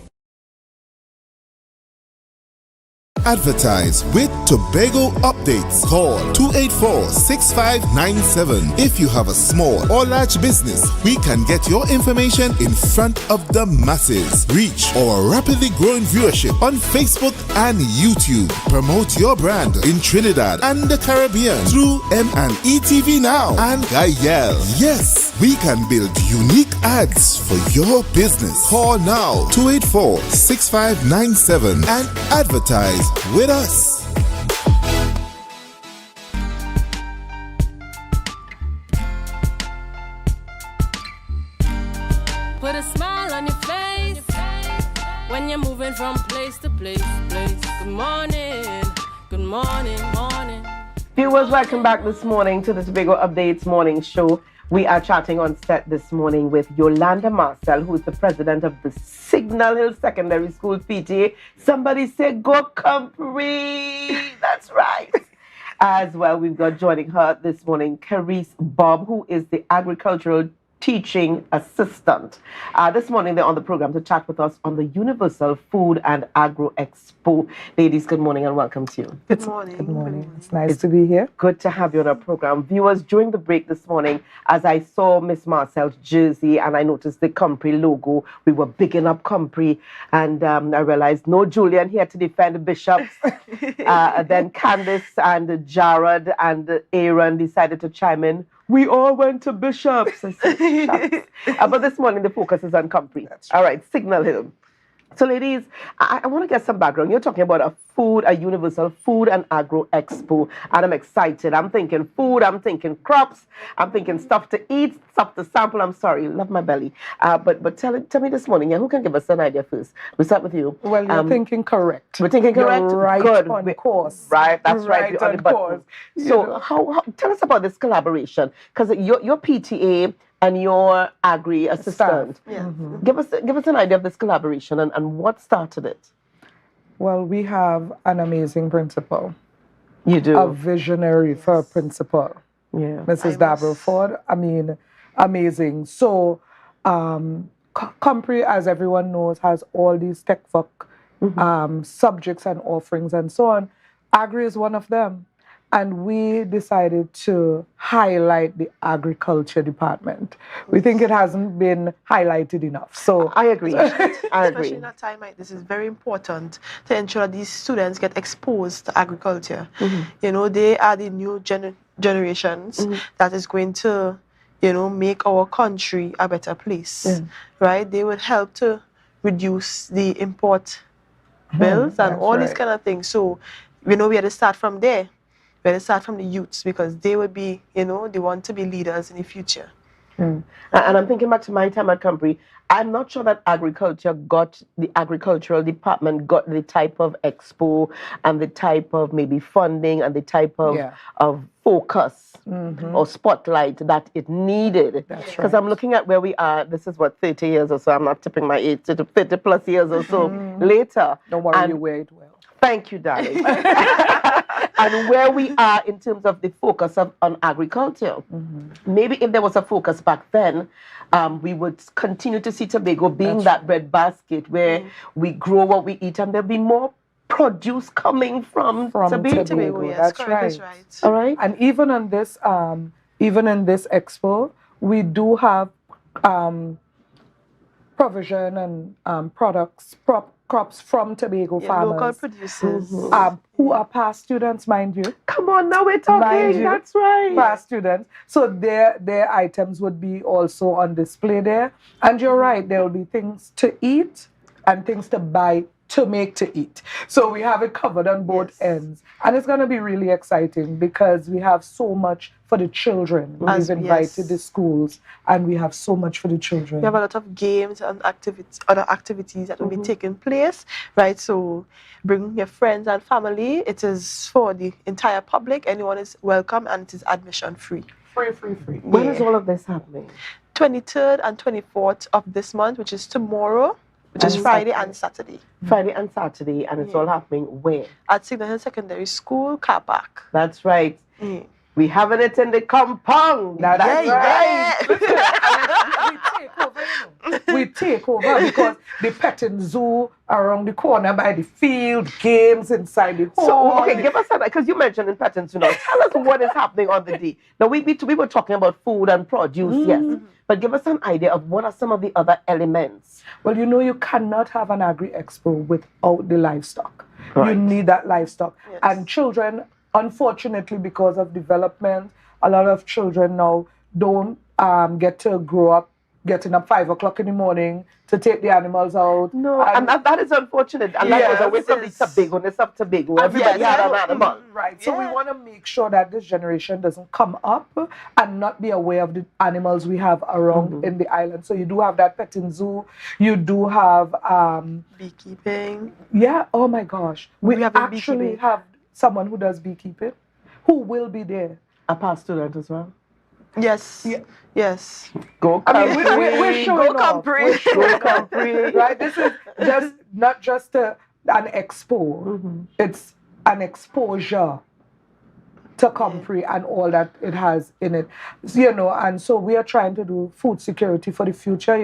Advertise with Tobago Updates. Call 284-6597. If you have a small or large business, we can get your information in front of the masses. Reach our rapidly growing viewership on Facebook and YouTube. Promote your brand in Trinidad and the Caribbean through M&E TV Now and Gayel. Yes, we can build unique ads for your business. Call now 284-6597 and advertise with us. Put a smile on your face when you're moving from place to place. Good morning, morning. Viewers, welcome back this morning to the Tobago Updates morning show. We are chatting on set this morning with Yolanda Marcel, who is the president of the Signal Hill Secondary School PTA. Somebody say, go Compre! That's right. As well, we've got joining her this morning, Carice Bob, who is the agricultural teaching assistant. This morning, they're on the program to chat with us on the Universal Food and Agro Expo. Ladies, good morning and welcome to you. Good morning. It's nice to be here. Good to have you on our program. Viewers, during the break this morning, as I saw Miss Marcel's jersey and I noticed the Compre logo, we were bigging up Compre, and I realized no Julian here to defend the bishops. Then Candice and Jared and Aaron decided to chime in. We all went to bishops. I said, but this morning the focus is on Compre. All right, Signal Hill. So ladies, I want to get some background. You're talking about a Universal Food and Agro Expo, and I'm excited. I'm thinking food, I'm thinking crops, I'm thinking stuff to eat, stuff to sample. I'm sorry, love my belly. But tell me this morning, who can give us an idea first? We'll start with you. Well, you're thinking correct. We're thinking correct? You're right. Good. On course. Right, that's right. Right on course. So how tell us about this collaboration, because your PTA and your agri assistant. Yeah. Mm-hmm. Give us an idea of this collaboration and what started it. Well, we have an amazing principal. You do. A visionary for a principal. Yeah. Mrs. Dabro Ford. I mean, amazing. So, Compre, as everyone knows, has all these TechVoc subjects and offerings and so on. Agri is one of them. And we decided to highlight the agriculture department. We think it hasn't been highlighted enough. So I agree. I agree. Especially in a time like this, it's very important to ensure these students get exposed to agriculture. You know, they are the new generations that is going to, make our country a better place, right? They would help to reduce the import bills and all these kind of things. So, we had to start from there. We had to start from the youths because they would be, they want to be leaders in the future. And I'm thinking back to my time at Compre. I'm not sure that the agricultural department got the type of expo and the type of maybe funding and the type of focus or spotlight that it needed. Because I'm looking at where we are, this is 30 years or so, I'm not tipping my age, 30 plus years or so later. Don't worry, you wear it well. Thank you, darling. And where we are in terms of the focus on agriculture. Maybe if there was a focus back then, we would continue to see Tobago being that breadbasket where we grow what we eat and there'll be more produce coming from Tobago. Yes, that's right. All right. And even on this, even in this expo, we do have provision and crops from Tobago farmers. Local producers. Who are past students, mind you. Come on, now we're talking. That's right. Past students. So their items would be also on display there. And you're right, there will be things to eat and things to buy to make to eat. So we have it covered on both ends. And it's going to be really exciting because we have so much for the children. We've invited the schools and we have so much for the children. We have a lot of games and other activities that will be taking place, right? So bring your friends and family. It is for the entire public. Anyone is welcome and it is admission free. Free. When is all of this happening? 23rd and 24th of this month, which is tomorrow. Which is Friday and Saturday. Friday and Saturday, and it's all happening where? At Signal Hill Secondary School car park. That's right. We having it in the compound. That's right. We take over because the petting zoo around the corner by the field, games inside the hall. So, okay, give us that, because you mentioned in petting zoo now. Tell us what is happening on the day. Now, we were talking about food and produce, yes. But give us an idea of what are some of the other elements. Well, you cannot have an Agri Expo without the livestock. Right. You need that livestock. Yes. And children, unfortunately, because of development, a lot of children now don't get to grow up getting up 5 o'clock in the morning to take the animals out. No, and that is unfortunate. And that was away from the Tobago-ness of Tobago. Everybody had an animal. Right. So we want to make sure that this generation doesn't come up and not be aware of the animals we have around in the island. So you do have that petting zoo. You do have beekeeping. Yeah. Oh my gosh. We actually have someone who does beekeeping who will be there. A past student as well. Yes. Yeah. Yes. Go Compre. We're showing off. Compre. Go Compre. Right? This is not just an expo. It's an exposure to Compre and all that it has in it. And so we are trying to do food security for the future.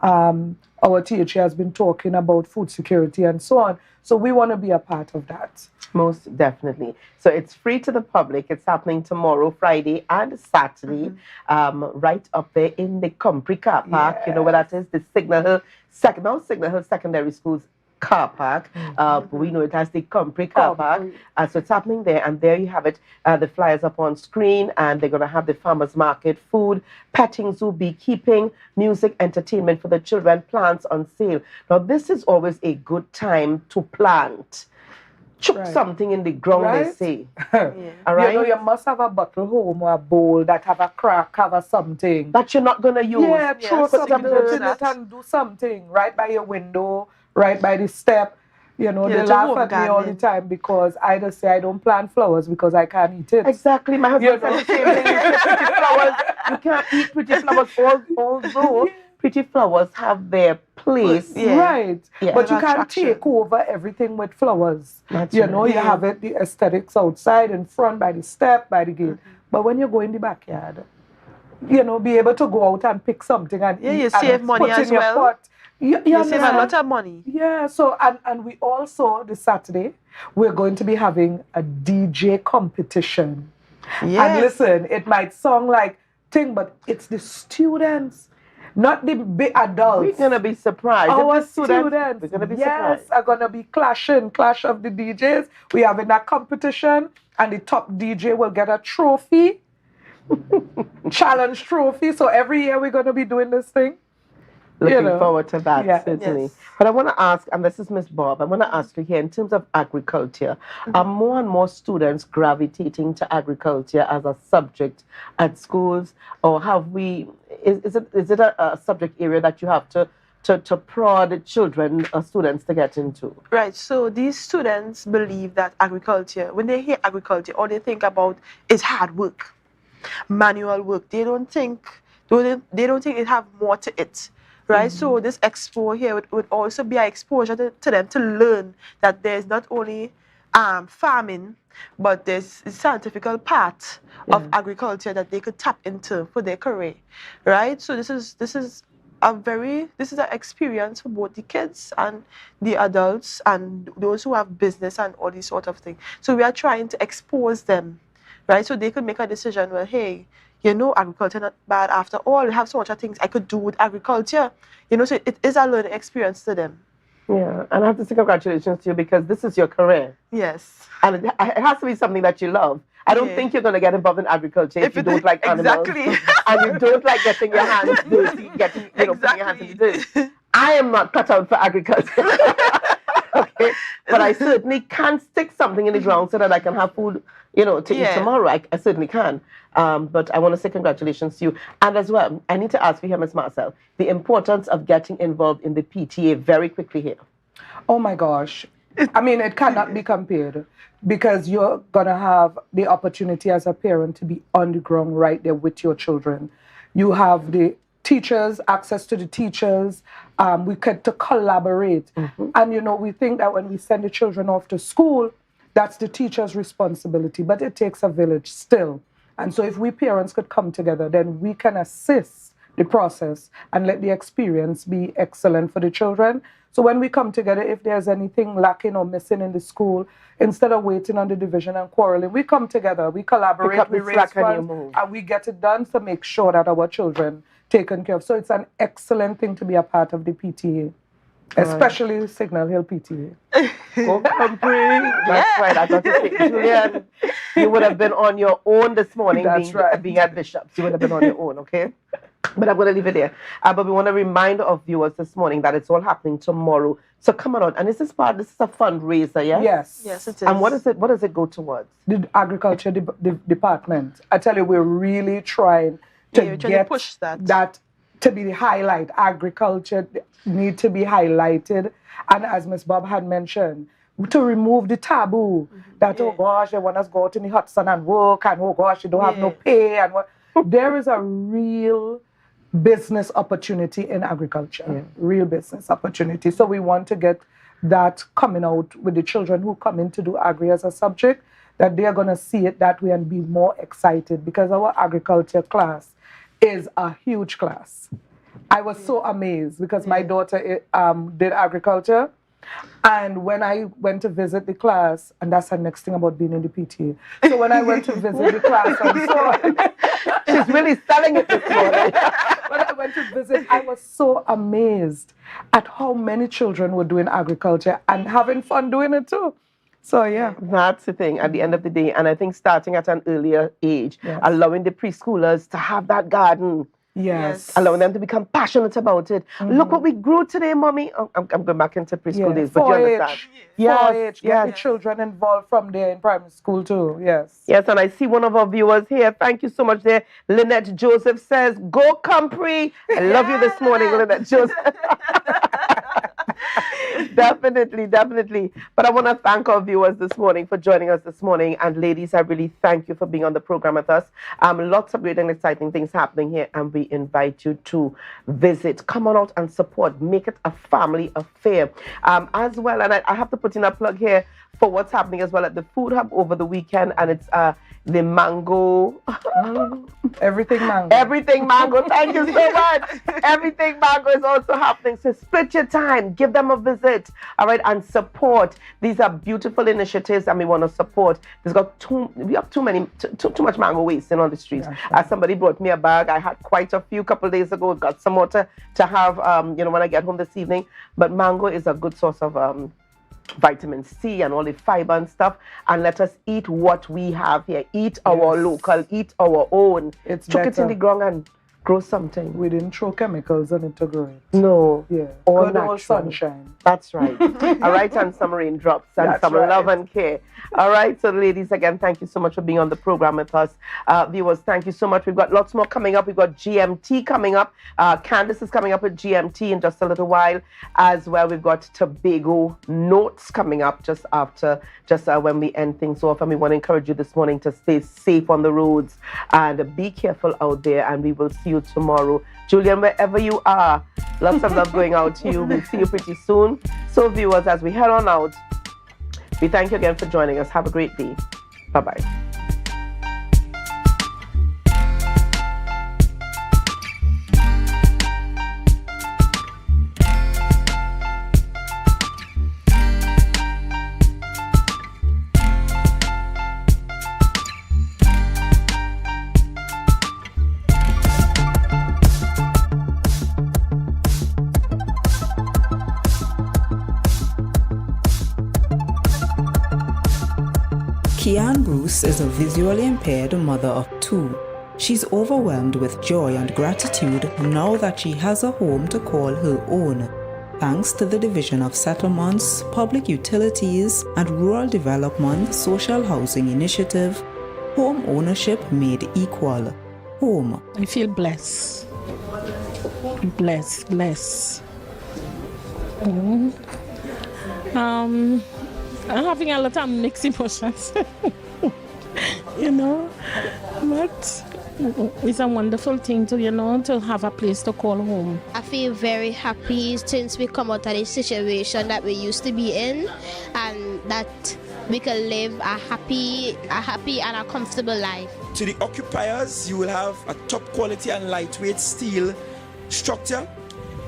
Our THA has been talking about food security and so on. So we want to be a part of that. Most definitely. So it's free to the public. It's happening tomorrow, Friday and Saturday, right up there in the Compre car park. Yes. You know where that is? The Signal Hill Secondary School's car park. We know it has the Compre car park. So it's happening there. And there you have it. The flyers up on screen. And they're going to have the farmers market, food, petting zoo, beekeeping, music, entertainment for the children, plants on sale. Now, this is always a good time to plant. Chuck something in the ground, they say. All right? You must have a bottle home or a bowl that have a crack, have a something. That you're not going to use. Yeah, throw some dirt in it and do something right by your window, right by the step. They laugh at me all the time because I just say I don't plant flowers because I can't eat it. Exactly. My husband said the same thing. He said pretty flowers. You can't eat pretty flowers, although pretty flowers have their place. Right. Yeah. But you can't take over everything with flowers. You have it, the aesthetics outside, in front, by the step, by the gate. But when you go in the backyard, be able to go out and pick something and eat. You save money as well. You save a lot of money. Yeah, so, and we also, this Saturday, we're going to be having a DJ competition. Yes. And listen, it might sound like thing, but it's the students, not the big adults. We're going to be surprised. Our students, we're going to be surprised. are going to be clash of the DJs. We have in that competition, and the top DJ will get a trophy, challenge trophy. So every year we're going to be doing this thing. Looking forward to that, Yeah. certainly. Yes. But I want to ask, and this is Miss Bob, I want to ask you here, in terms of agriculture, are more and more students gravitating to agriculture as a subject at schools? Or have we, is it a subject area that you have to prod children or students to get into? Right, so these students believe that agriculture, when they hear agriculture, all they think about is hard work, manual work. They don't think it have more to it, right? So this expo here would also be an exposure to them to learn that there's not only farming, but there's a scientific part of agriculture that they could tap into for their career, right? So this is an experience for both the kids and the adults and those who have business and all these sort of things. So we are trying to expose them, right? So they could make a decision, well, hey, agriculture not bad after all. We have so much of things I could do with agriculture. So it is a learning experience to them. Yeah, and I have to say congratulations to you because this is your career. Yes. And it has to be something that you love. I don't think you're going to get involved in agriculture if you don't like animals. Exactly. And you don't like getting your hands dirty, putting your hands in the dirt. I am not cut out for agriculture. Okay, but I certainly can stick something in the ground so that I can have food, to eat tomorrow. I certainly can. But I want to say congratulations to you. And as well, I need to ask you here, Ms. Marcel, the importance of getting involved in the PTA very quickly here. Oh my gosh. I mean, it cannot be compared because you're going to have the opportunity as a parent to be on the ground right there with your children. You have the teachers, access to the teachers. We get to collaborate. And, we think that when we send the children off to school, that's the teacher's responsibility, but it takes a village still. And so if we parents could come together, then we can assist the process and let the experience be excellent for the children. So when we come together, if there's anything lacking or missing in the school, instead of waiting on the division and quarreling, we come together, we collaborate, we raise funds, and we get it done to make sure that our children taken care of. So it's an excellent thing to be a part of the PTA, especially Signal Hill PTA. Go Compre. That's right. I got to say, Julian, you would have been on your own this morning being at Bishop's. You would have been on your own, okay? But I'm going to leave it there. But we want to remind our viewers this morning that it's all happening tomorrow. So come on out. And this is a fundraiser, yeah? Yes. Yes, it is. And what does it go towards? The agriculture department. I tell you, we're really trying to push that to be the highlight. Agriculture need to be highlighted. And as Ms. Bob had mentioned, to remove the taboo that, oh gosh, they want us to go out in the hot sun and work, and oh gosh, you don't have no pay. And what. There is a real business opportunity in agriculture, real business opportunity. So we want to get that coming out with the children who come in to do agri as a subject, that they're going to see it that way and be more excited, because our agriculture class is a huge class. I was so amazed because my daughter did agriculture, and when I went to visit the class, and that's the next thing about being in the PTA. So when I went to visit the class, she's really selling it this morning. When I went to visit, I was so amazed at how many children were doing agriculture and having fun doing it too. So yeah, that's the thing at the end of the day. And I think starting at an earlier age, allowing the preschoolers to have that garden. Yes. Allowing them to become passionate about it. Look what we grew today, Mommy. I'm going back into preschool days, but you understand. Yes, get the children involved from there in primary school too. Yes. Yes, and I see one of our viewers here. Thank you so much there. Lynette Joseph says, go Compre. I love you this morning, Lynette Joseph. Definitely. But I want to thank our viewers this morning for joining us this morning. And ladies, I really thank you for being on the program with us. Lots of great and exciting things happening here, and we invite you to visit. Come on out and support. Make it a family affair. As well, and I have to put in a plug here for what's happening as well at the Food Hub over the weekend, and it's the mango. Everything mango. Everything mango. Thank you so much. Everything mango is also happening. So split your time. Give them a visit. All right. And support. These are beautiful initiatives, and we want to support. We have too much mango waste in on the streets. As somebody brought me a bag. I had quite a few couple days ago. Got some more to have, when I get home this evening. But mango is a good source of vitamin C and all the fiber and stuff, and let us eat what we have here. Eat our local, eat our own. It's Chuck it in the ground and grow something. We didn't throw chemicals on it to grow it. No. Yeah. All Good natural. old sunshine. That's right. All right, and some raindrops and That's some right. love and care. All right, so ladies, again, thank you so much for being on the program with us. Viewers, thank you so much. We've got lots more coming up. We've got GMT coming up. Candace is coming up with GMT in just a little while. As well, we've got Tobago Notes coming up just after, when we end things off. And we want to encourage you this morning to stay safe on the roads and be careful out there. And we will see you tomorrow. Julian, wherever you are, lots of love going out to you. We'll see you pretty soon. So viewers, as we head on out, we thank you again for joining us. Have a great day. Bye-bye. Kian Bruce is a visually impaired mother of 2. She's overwhelmed with joy and gratitude now that she has a home to call her own. Thanks to the Division of Settlements, Public Utilities, and Rural Development Social Housing Initiative, home ownership made equal. Home. I feel blessed. Blessed. I'm having a lot of mixed emotions, but it's a wonderful thing to have a place to call home. I feel very happy since we come out of the situation that we used to be in, and that we can live a happy and a comfortable life. To the occupiers, you will have a top quality and lightweight steel structure.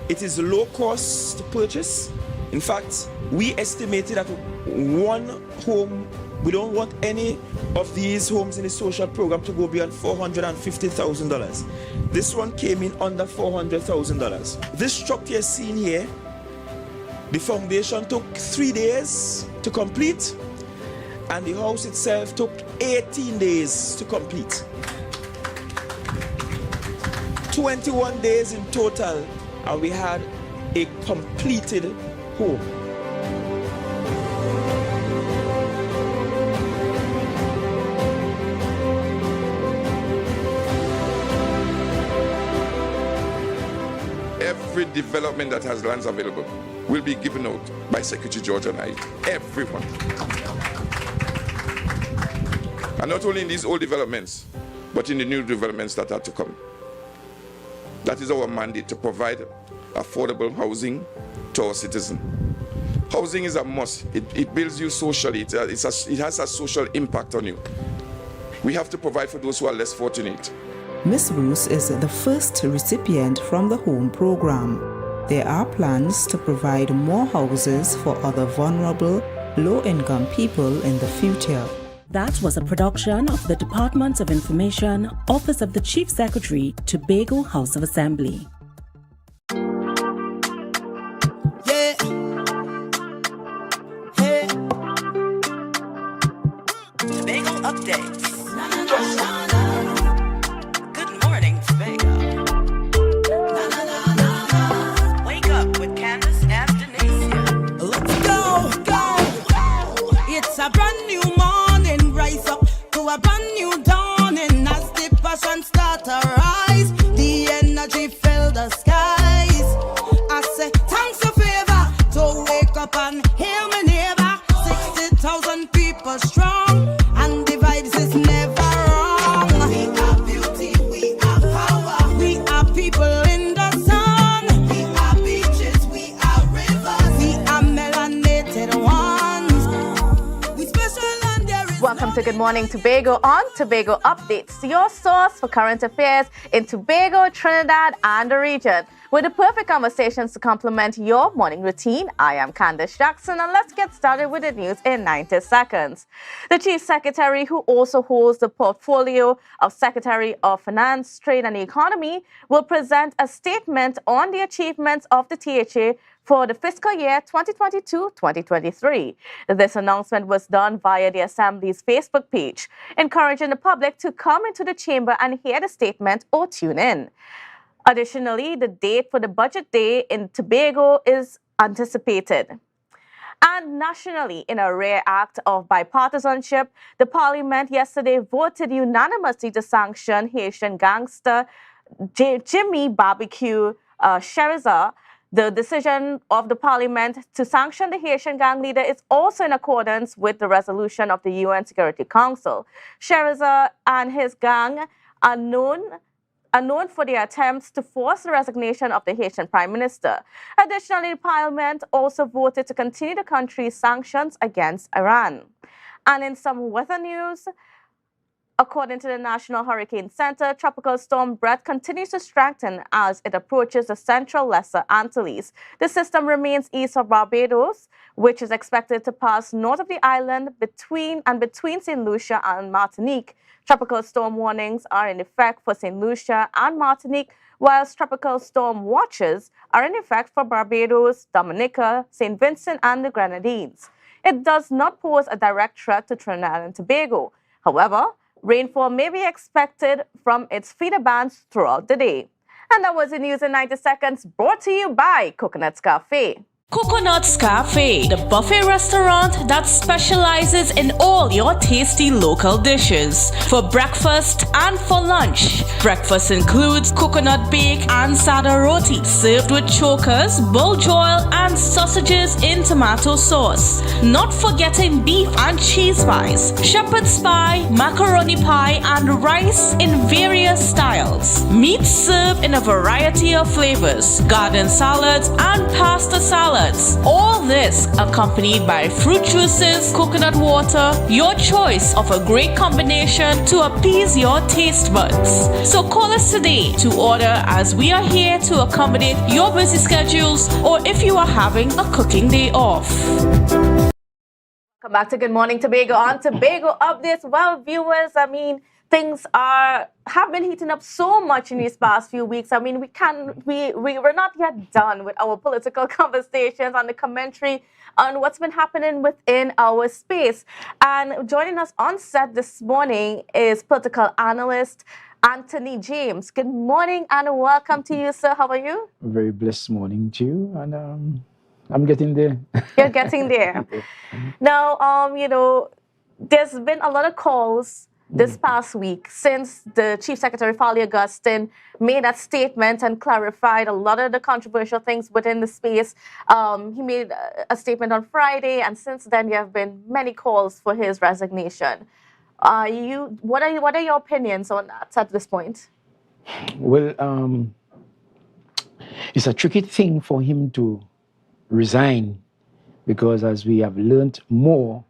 It is low cost to purchase. In fact, we estimated that one home, we don't want any of these homes in the social program to go beyond $450,000. This one came in under $400,000. This structure is seen here. The foundation took 3 days to complete, and the house itself took 18 days to complete. 21 days in total, and we had a completed home. Every development that has lands available will be given out by Secretary George and I. Everyone. And not only in these old developments, but in the new developments that are to come. That is our mandate, to provide affordable housing to our citizens. Housing is a must. It builds you socially. It has a social impact on you. We have to provide for those who are less fortunate. Miss Bruce is the first recipient from the home program. There are plans to provide more houses for other vulnerable, low-income people in the future. That was a production of the Department of Information, Office of the Chief Secretary, Tobago House of Assembly. Yeah. Hey. Tobago updates. Good morning, Tobago. Wake up with Candace and Denise. Let's go. It's a brand new morning. Rise up to a brand new dawning. As the passion start to rise, the energy fill the skies. I say thanks for favor to wake up and hear me neighbor. 60,000 people strong, and the vibes is never wrong. We are beauty, we are power, we are people in the sun. We are beaches, we are rivers, we are melanated ones. We special and there is Welcome to Good Morning Tobago on Tobago Updates, your source for current affairs in Tobago, Trinidad, and the region. With the perfect conversations to complement your morning routine, I am Candace Jackson, and let's get started with the news in 90 seconds. The Chief Secretary, who also holds the portfolio of Secretary of Finance, Trade and Economy, will present a statement on the achievements of the THA for the fiscal year 2022-2023. This announcement was done via the Assembly's Facebook page, encouraging the public to come into the chamber and hear the statement or tune in. Additionally, the date for the budget day in Tobago is anticipated. And nationally, in a rare act of bipartisanship, the parliament yesterday voted unanimously to sanction Haitian gangster Jimmy Barbecue Sheriza. The decision of the parliament to sanction the Haitian gang leader is also in accordance with the resolution of the UN Security Council. Sheriza and his gang are known for their attempts to force the resignation of the Haitian Prime Minister. Additionally, Parliament also voted to continue the country's sanctions against Iran. And in some weather news, according to the National Hurricane Center, Tropical Storm Brett continues to strengthen as it approaches the central Lesser Antilles. The system remains east of Barbados, which is expected to pass north of the island between St. Lucia and Martinique. Tropical storm warnings are in effect for St. Lucia and Martinique, whilst tropical storm watches are in effect for Barbados, Dominica, St. Vincent, and the Grenadines. It does not pose a direct threat to Trinidad and Tobago. However, rainfall may be expected from its feeder bands throughout the day. And that was the news in 90 seconds, brought to you by Coconut's Cafe. Coconut's Cafe, the buffet restaurant that specializes in all your tasty local dishes. For breakfast and for lunch. Breakfast includes coconut bake and sada roti, served with chokers, bull joil, and sausages in tomato sauce. Not forgetting beef and cheese pies, shepherd's pie, macaroni pie, and rice in various styles. Meat served in a variety of flavors, garden salads, and pasta salads. All this accompanied by fruit juices, coconut water, your choice of a great combination to appease your taste buds. So call us today to order, as we are here to accommodate your busy schedules or if you are having a cooking day off. Welcome back to Good Morning Tobago on Tobago Updates. Well, viewers, things have been heating up so much in these past few weeks. We're not yet done with our political conversations and the commentary on what's been happening within our space. And joining us on set this morning is political analyst Anthony James. Good morning and welcome to you, sir. How are you? Very blessed morning to you, and I'm getting there. You're getting there. Now, there's been a lot of calls this past week since the Chief Secretary, Fali Augustine, made that statement and clarified a lot of the controversial things within the space. He made a statement on Friday, and since then there have been many calls for his resignation. What are your opinions on that at this point? Well, it's a tricky thing for him to resign, because as we have learned more,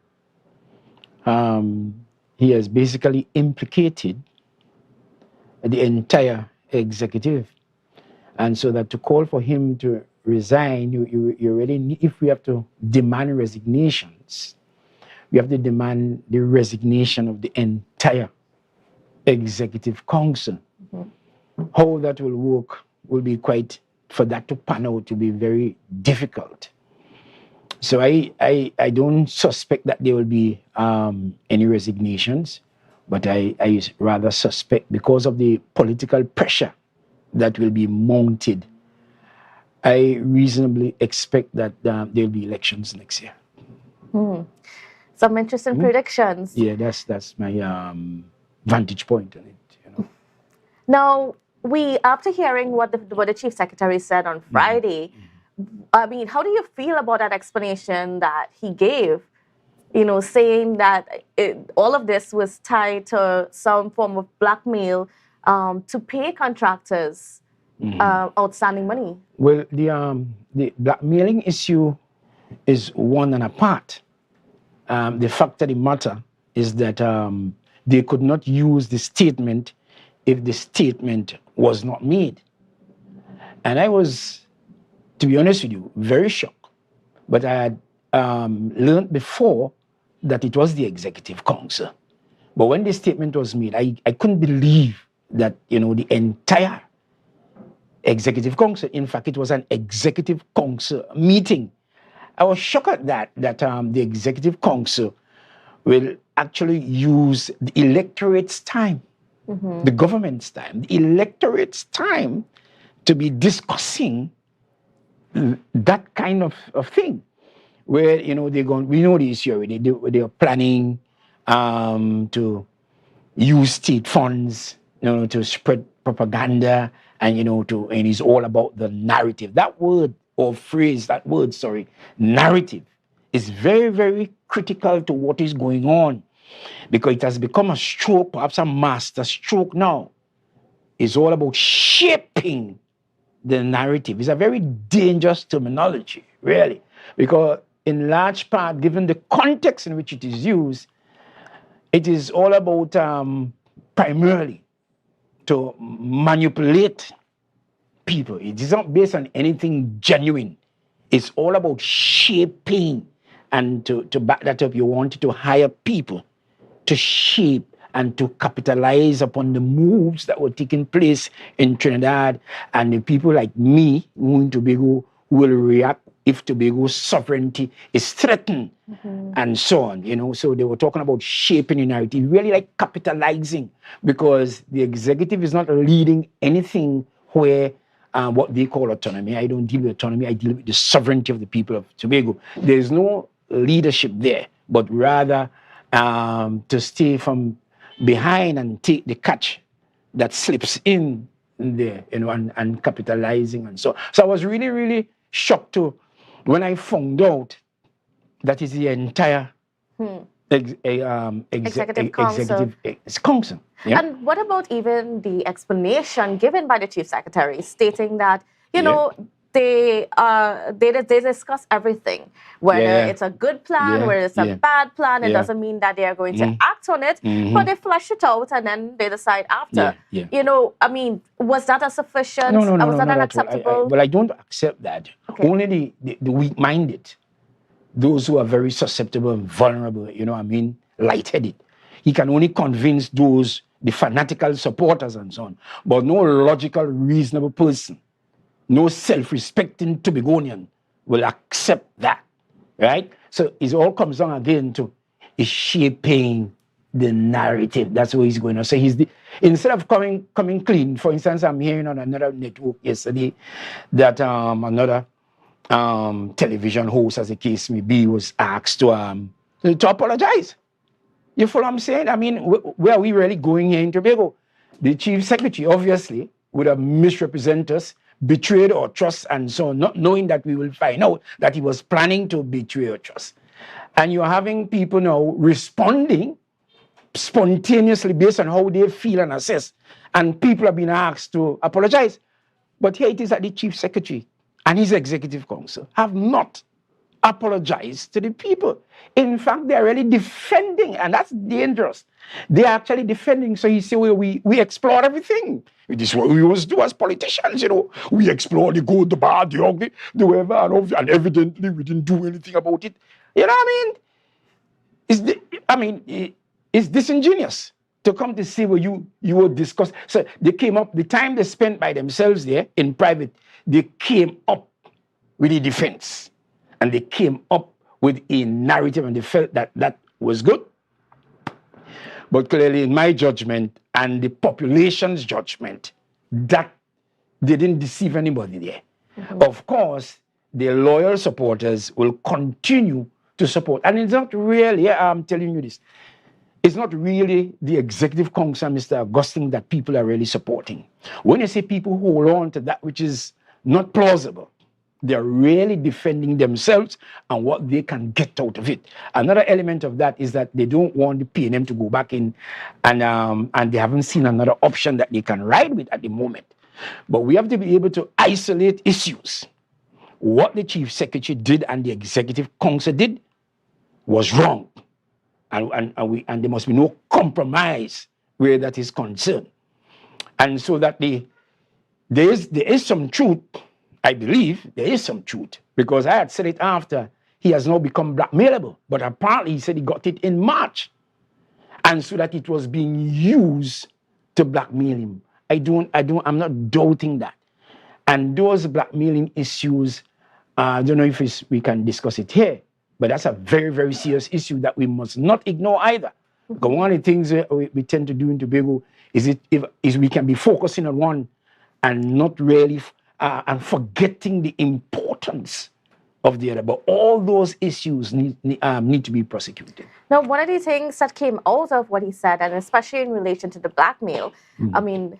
he has basically implicated the entire executive. And so that to call for him to resign, you really need, if we have to demand resignations, we have to demand the resignation of the entire executive council. Mm-hmm. How that will work will be for that to pan out to be very difficult. So I don't suspect that there will be any resignations, but I rather suspect, because of the political pressure that will be mounted, I reasonably expect that there will be elections next year. Some interesting predictions. Yeah, that's my vantage point on it. Now, after hearing what the Chief Secretary said on Friday, how do you feel about that explanation that he gave? Saying that all of this was tied to some form of blackmail to pay contractors outstanding money. Well, the blackmailing issue is one and apart. The fact of the matter is that they could not use the statement if the statement was not made. And I was, to be honest with you, very shocked. But I had learned before that it was the executive council. But when the statement was made, I couldn't believe that, the entire executive council, in fact, it was an executive council meeting. I was shocked at that the executive council will actually use the electorate's time, the government's time, the electorate's time to be discussing that kind of thing, where we know the issue already. They are planning to use state funds, to spread propaganda, and and it's all about the narrative. That word or phrase, narrative, is very, very critical to what is going on, because it has become a stroke, perhaps a master stroke now. It's all about shaping the narrative. It's a very dangerous terminology, really, because in large part, given the context in which it is used, it is all about primarily to manipulate people. It is not based on anything genuine. It's all about shaping, and to back that up, you want to hire people to shape and to capitalize upon the moves that were taking place in Trinidad, and the people like me, Morning Tobago, will react if Tobago's sovereignty is threatened, and so on. So they were talking about shaping the narrative, really like capitalizing, because the executive is not leading anything where what they call autonomy. I don't deal with autonomy, I deal with the sovereignty of the people of Tobago. There's no leadership there, but rather to stay from behind and take the catch that slips in there, and capitalizing and so. So I was really, really shocked when I found out that is the entire Executive Council. Council. Yeah? And what about even the explanation given by the Chief Secretary, stating that, they discuss everything, whether it's a good plan, whether it's a bad plan. It doesn't mean that they are going to act on it, but they flesh it out and then they decide after. Was that a sufficient? No, was that unacceptable? Well, I don't accept that. Okay. Only the weak-minded, those who are very susceptible and vulnerable, lightheaded. He can only convince the fanatical supporters and so on, but no logical, reasonable person, no self-respecting Tobagonian will accept that, right? So it all comes down again to shaping the narrative. That's what he's going to say. Instead of coming clean. For instance, I'm hearing on another network yesterday that another television host, as the case may be, was asked to apologize. You follow what I'm saying? Where are we really going here in Tobago? The Chief Secretary obviously would have misrepresented us, betrayed our trust, and so on, not knowing that we will find out that he was planning to betray our trust. And you're having people now responding spontaneously based on how they feel and assess, and people have been asked to apologize. But here it is that the Chief Secretary and his Executive Council have not apologized to the people. In fact, they're really defending, and that's dangerous. They're actually defending. So you say, well, we explore everything. This is what we always do as politicians, We explore the good, the bad, the ugly, the whatever, and evidently we didn't do anything about it. You know what I mean? It's disingenuous to come to say, well, you will discuss. So they came up, the time they spent by themselves there in private, they came up with a defense. And they came up with a narrative, and they felt that that was good. But clearly, in my judgment and the population's judgment, that they didn't deceive anybody there. Of course, their loyal supporters will continue to support. And it's not really, I'm telling you this, it's not really the Executive Council, Mr. Augustine, that people are really supporting. When you say people hold on to that which is not plausible, they're really defending themselves and what they can get out of it. Another element of that is that they don't want the PNM to go back in, and they haven't seen another option that they can ride with at the moment. But we have to be able to isolate issues. What the Chief Secretary did and the Executive Council did was wrong. And there must be no compromise where that is concerned. And so that there is some truth. I believe there is some truth, because I had said it after he has now become blackmailable, but apparently he said he got it in March, and so that it was being used to blackmail him. I'm not doubting that. And those blackmailing issues, I don't know if we can discuss it here, but that's a very, very serious issue that we must not ignore either. Because one of the things we tend to do in Tobago is we can be focusing on one and not really, and forgetting the importance of the other. But all those issues need to be prosecuted. Now, one of the things that came out of what he said, and especially in relation to the blackmail, I mean,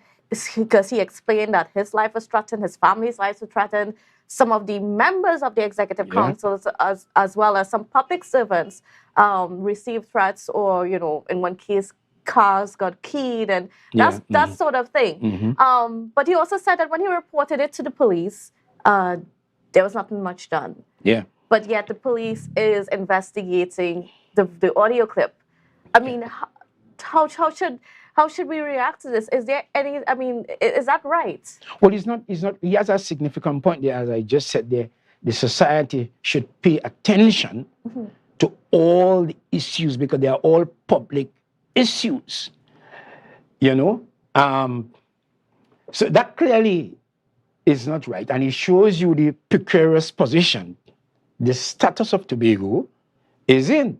because he explained that his life was threatened, his family's lives were threatened, some of the members of the executive councils, as well as some public servants, received threats, or, you know, in one case, cars got keyed, and that sort of thing. But he also said that when he reported it to the police, there was nothing much done. Yeah. But yet the police is investigating the audio clip. I mean, how should we react to this? Is there any, I mean, is that right? Well, he's not, he has a significant point there, as I just said there. The society should pay attention to all the issues, because they are all public issues, you know? So that clearly is not right. And it shows you the precarious position the status of Tobago is in.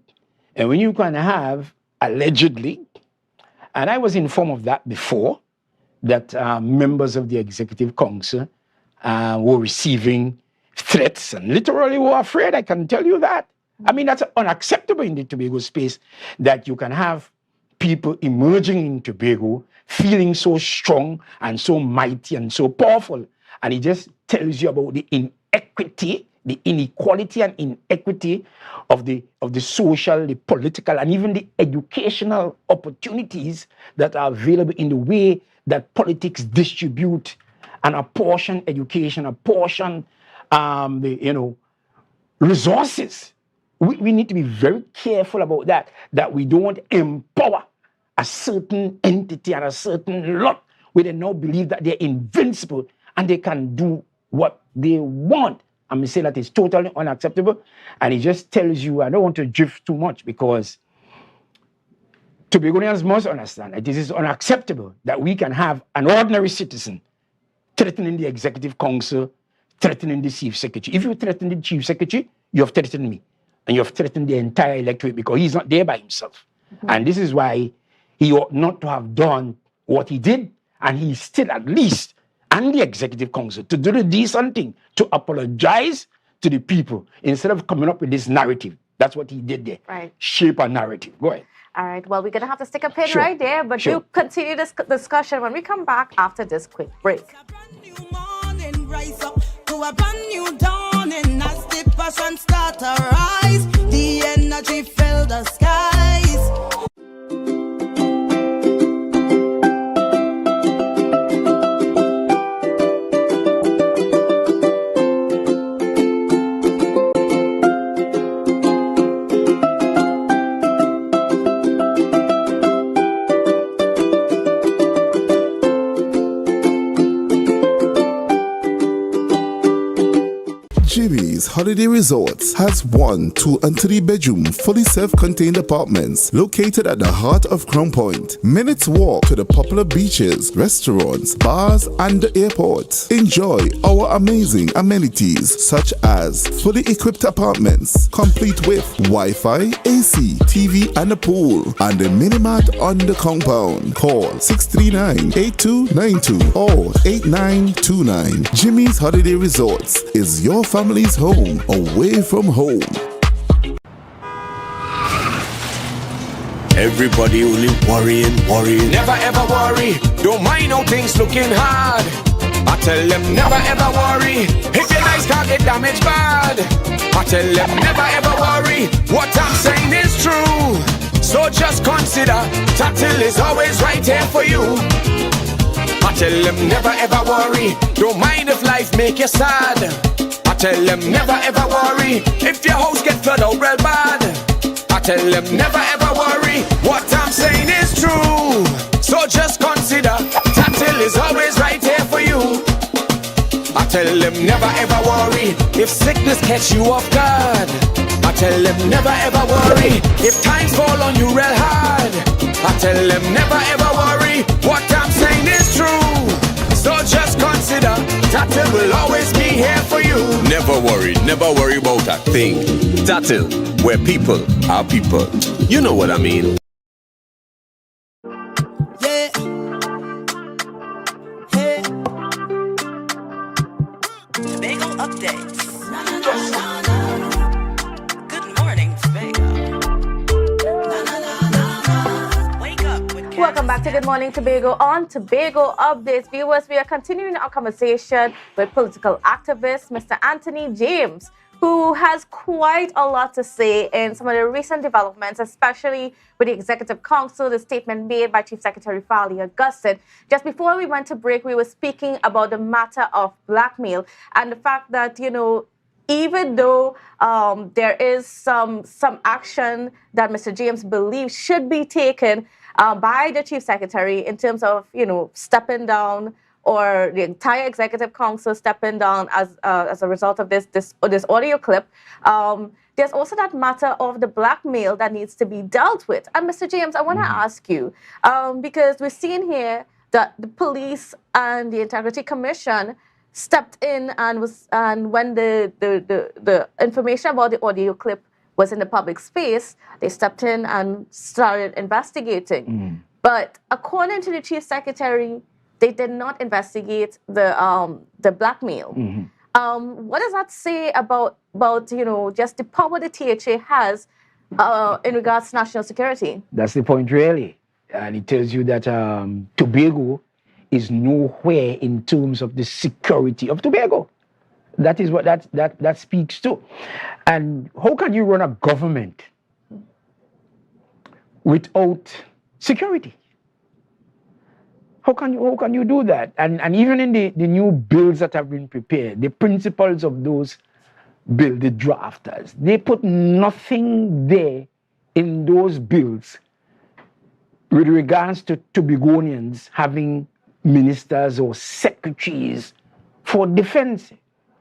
And when you can have, allegedly, and I was informed of that before, that members of the Executive Council were receiving threats and literally were afraid, I can tell you that. I mean, that's unacceptable in the Tobago space, that you can have people emerging in Tobago feeling so strong and so mighty and so powerful. And it just tells you about the inequity, the inequality and inequity of the social, the political, and even the educational opportunities that are available in the way that politics distribute and apportion education, apportion resources. We need to be very careful about that we don't empower a certain entity and a certain lot where they now believe that they're invincible and they can do what they want. I'm saying that it's totally unacceptable. And it just tells you, I don't want to drift too much, because Tobagonians must understand that this is unacceptable, that we can have an ordinary citizen threatening the Executive Council, threatening the Chief Secretary. If you threaten the Chief Secretary, you have threatened me. And you have threatened the entire electorate, because he's not there by himself. And this is why he ought not to have done what he did. And he's still, at least, and the Executive Council, to do the decent thing, to apologize to the people instead of coming up with this narrative. That's what he did there. Right. Shape a narrative. Go ahead. All right. Well, we're going to have to stick a pin right there, but we'll continue this discussion when we come back after this quick break. Rise up to a brand new dawning as the passion start to rise. The energy fill the skies. Jimmy's Holiday Resorts has 1, 2, and 3 bedroom, fully self-contained apartments located at the heart of Crown Point. Minutes walk to the popular beaches, restaurants, bars, and the airport. Enjoy our amazing amenities such as fully equipped apartments, complete with Wi-Fi, AC, TV, and a pool, and a mini-mart on the compound. Call 639-8292 or 8929. Jimmy's Holiday Resorts is your family's home away from home. Everybody only worrying. Never ever worry. Don't mind how things looking hard. I tell them never ever worry. If your nice car get damaged bad, I tell them never ever worry. What I'm saying is true. So just consider Tatil is always right here for you. I tell them never ever worry. Don't mind if life make you sad. I tell them never ever worry. If your house get flooded out real bad, I tell them never ever worry. What I'm saying is true. So just consider Tatil is always right here for you. I tell them never ever worry. If sickness catch you off guard, I tell them never ever worry. If times fall on you real hard, I tell them never ever worry. What I'm saying is true. So just consider Tatil will always be here for you. Never worry about a thing. Tatil, where people are people. You know what I mean. Yeah. Hey. Morning Tobago on Tobago Updates. Viewers, we are continuing our conversation with political activist Mr. Anthony James, who has quite a lot to say in some of the recent developments, especially with the Executive Council, the statement made by Chief Secretary Farley Augustine. Just before we went to break, we were speaking about the matter of blackmail and the fact that, you know, even though there is some action that Mr. James believes should be taken by the Chief Secretary in terms of, you know, stepping down, or the entire Executive Council stepping down as a result of this audio clip. There's also that matter of the blackmail that needs to be dealt with. And Mr. James, I want to ask you, because we're seeing here that the police and the Integrity Commission stepped in and when the information about the audio clip was in the public space, they stepped in and started investigating. But according to the Chief Secretary, they did not investigate the blackmail. What does that say about you know, just the power the THA has in regards to national security? That's the point, really. And it tells you that Tobago is nowhere in terms of the security of Tobago. That is what that speaks to. And how can you run a government without security? How can you do that? And even in the new bills that have been prepared, the principles of those bills, the drafters, they put nothing there in those bills with regards to Tobagonians having ministers or secretaries for defense.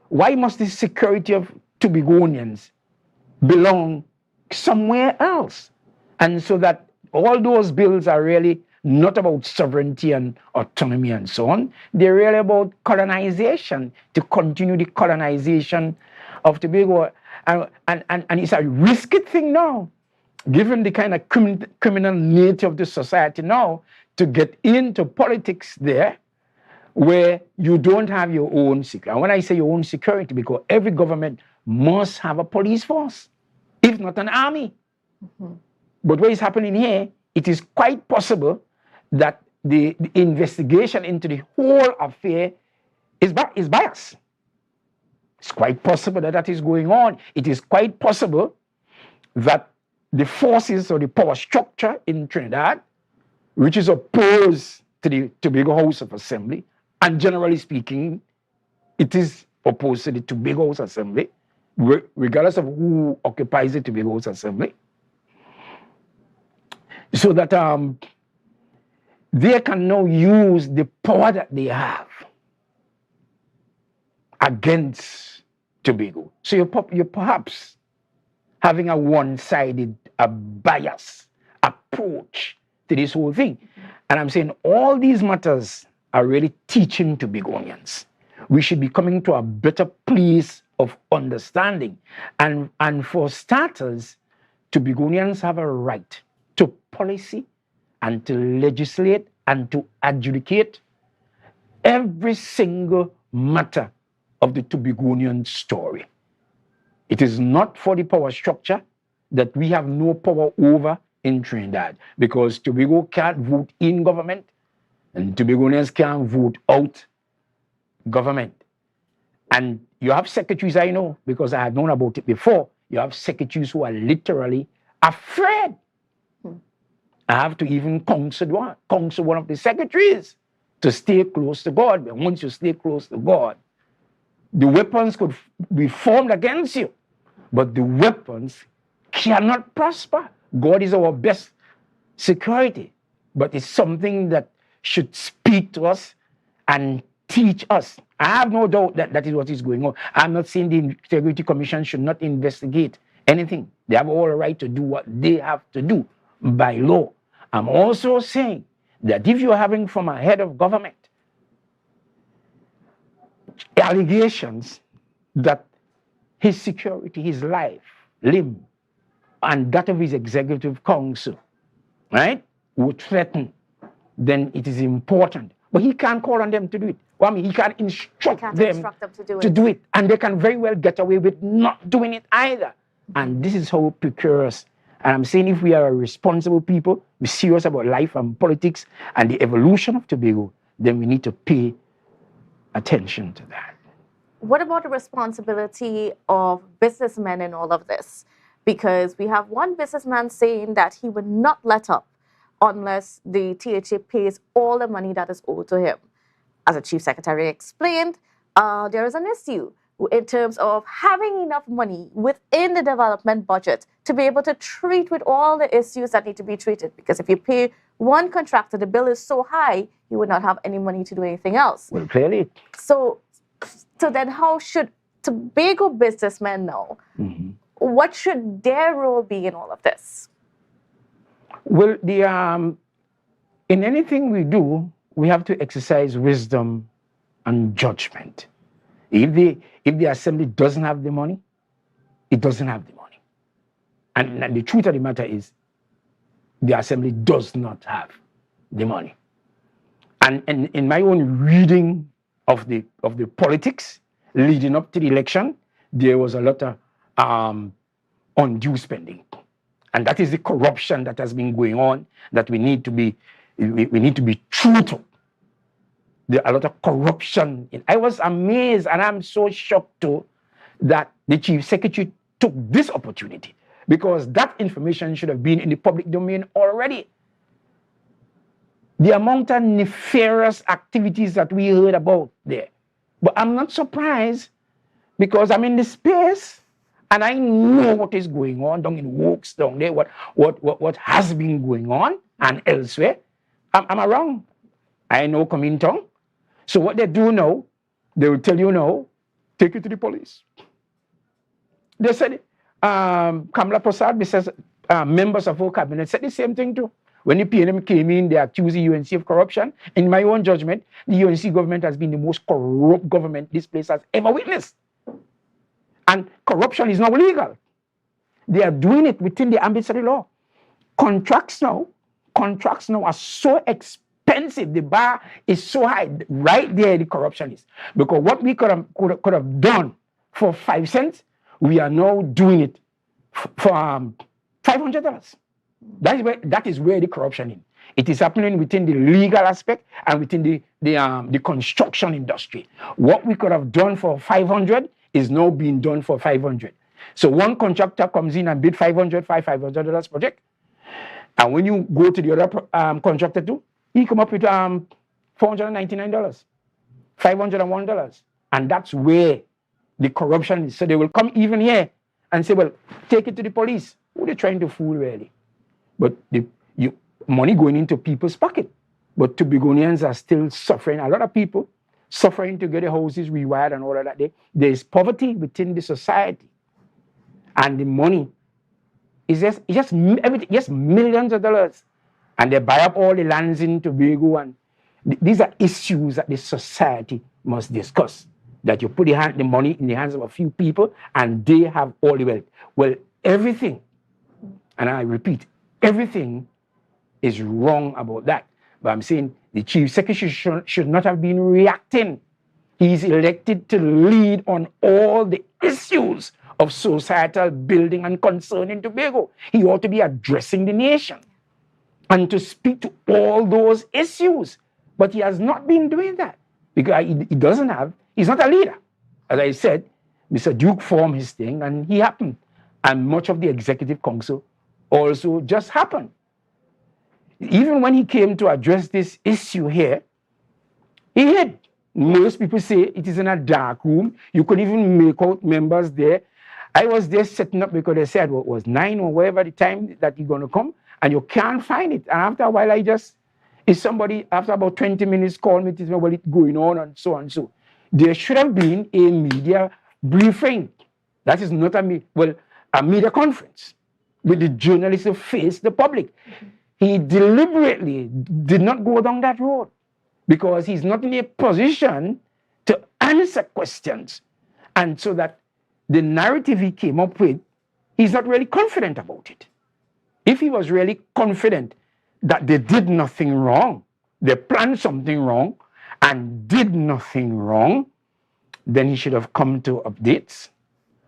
Why must the security of Tobagonians belong somewhere else? And so that all those bills are really not about sovereignty and autonomy and so on. They're really about colonization, to continue the colonization of Tobago. And it's a risky thing now, given the kind of criminal nature of the society now, to get into politics there where you don't have your own security. And when I say your own security, because every government must have a police force, if not an army. But what is happening here, it is quite possible that the investigation into the whole affair is biased. It's quite possible that is going on. It is quite possible that the forces or the power structure in Trinidad, which is opposed to the Tobago House of Assembly, and generally speaking, it is opposed to the Tobago House Assembly, regardless of who occupies the Tobago House Assembly, so that they can now use the power that they have against Tobago. So you're perhaps having a one-sided, a biased approach to this whole thing. And I'm saying all these matters are really teaching Tobagonians. We should be coming to a better place of understanding. And for starters, Tobagonians have a right to policy and to legislate and to adjudicate every single matter of the Tobagonian story. It is not for the power structure that we have no power over in Trinidad, because Tobago can't vote in government and Tobagonians can't vote out government. And you have secretaries, I know, because I had known about it before, you have secretaries who are literally afraid. I have to even counsel one of the secretaries to stay close to God. But once you stay close to God, the weapons could be formed against you, but the weapons cannot prosper. God is our best security, but it's something that should speak to us and teach us. I have no doubt that that is what is going on. I'm not saying the Integrity Commission should not investigate anything. They have all the right to do what they have to do by law. I'm also saying that if you're having from a head of government allegations that his security, his life, limb, and that of his executive council, right, would threaten, then it is important. But he can't call on them to do it. Well, I mean, he can't instruct them to do it. And they can very well get away with not doing it either. And this is how precarious And I'm saying if we are responsible people, we're serious about life and politics and the evolution of Tobago, then we need to pay attention to that. What about the responsibility of businessmen in all of this? Because we have one businessman saying that he would not let up unless the THA pays all the money that is owed to him. As the Chief Secretary explained, there is an issue in terms of having enough money within the development budget to be able to treat with all the issues that need to be treated. Because if you pay one contractor, the bill is so high, you would not have any money to do anything else. Well, clearly. So then how should Tobago businessmen know? What should their role be in all of this? Well, in anything we do, we have to exercise wisdom and judgment. If the assembly doesn't have the money, it doesn't have the money. And the truth of the matter is, the assembly does not have the money. And in my own reading of the politics leading up to the election, there was a lot of undue spending. And that is the corruption that has been going on that we need to be true to. There are a lot of corruption. I was amazed and I'm so shocked too that the Chief Secretary took this opportunity, because that information should have been in the public domain already. The amount of nefarious activities that we heard about there. But I'm not surprised, because I'm in the space and I know what is going on down in Works down there, what has been going on and elsewhere. Am I wrong? I know Comintong. So what they do now, they will tell you now, take it to the police. They said, Kamala Prasad, says, members of our cabinet said the same thing too. When the PNM came in, they accused the UNC of corruption. In my own judgment, the UNC government has been the most corrupt government this place has ever witnessed. And corruption is not legal. They are doing it within the ambit of the law. Contracts now are so expensive. The bar is so high. Right there, the corruption is. Because what we could have done for 5 cents, we are now doing it for $500. That is where the corruption is. It is happening within the legal aspect and within the construction industry. What we could have done for 500 is now being done for 500. So one contractor comes in and bid $500 project, and when you go to the other contractor too, he come up with $499, $501, and that's where the corruption is. So they will come even here and say, well, take it to the police. Who are they trying to fool really? But money going into people's pocket. But Tobagonians are still suffering. A lot of people suffering to get their houses rewired and all of that. There is poverty within the society. And the money is just millions of dollars. And they buy up all the lands in Tobago. And these are issues that the society must discuss. That you put the money in the hands of a few people and they have all the wealth. Well, everything, and I repeat, everything is wrong about that. But I'm saying the Chief Secretary should not have been reacting. He's elected to lead on all the issues of societal building and concern in Tobago. He ought to be addressing the nation and to speak to all those issues. But he has not been doing that because he's not a leader. As I said, Mr. Duke formed his thing and he happened. And much of the executive council also just happened. Even when he came to address this issue here, he hid. Most people say it is in a dark room. You couldn't even make out members there. I was there setting up because they said, well, it was 9 or whatever the time that you're going to come, and you can't find it. And after a while, somebody, after about 20 minutes, called me to say, well, it's going on and so and so. There should have been a media briefing. That is not a media conference with the journalists who face the public. He deliberately did not go down that road because he's not in a position to answer questions. And so that the narrative he came up with, he's not really confident about it. If he was really confident that they did nothing wrong, they planned something wrong and did nothing wrong, then he should have come to updates.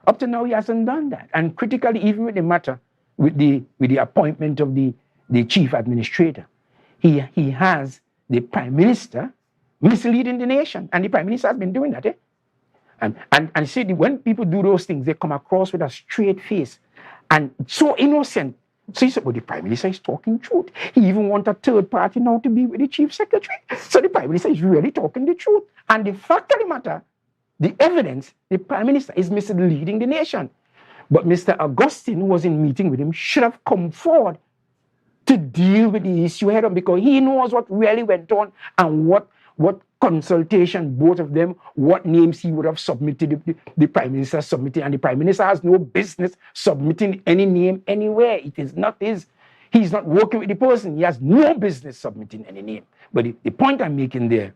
Up to now, he hasn't done that. And critically, even with the matter with the appointment of the chief administrator. He has the prime minister misleading the nation, and the prime minister has been doing that. And see, when people do those things, they come across with a straight face and so innocent. So he said, well, the prime minister is talking truth. He even wants a third party now to be with the chief secretary. So the prime minister is really talking the truth. And the fact of the matter, the evidence, the prime minister is misleading the nation. But Mr. Augustine, who was in meeting with him, should have come forward to deal with the issue head on, because he knows what really went on and what consultation, both of them, what names he would have submitted, the prime minister submitted, and the prime minister has no business submitting any name anywhere. It is not his. He's not working with the person. He has no business submitting any name. But the point I'm making there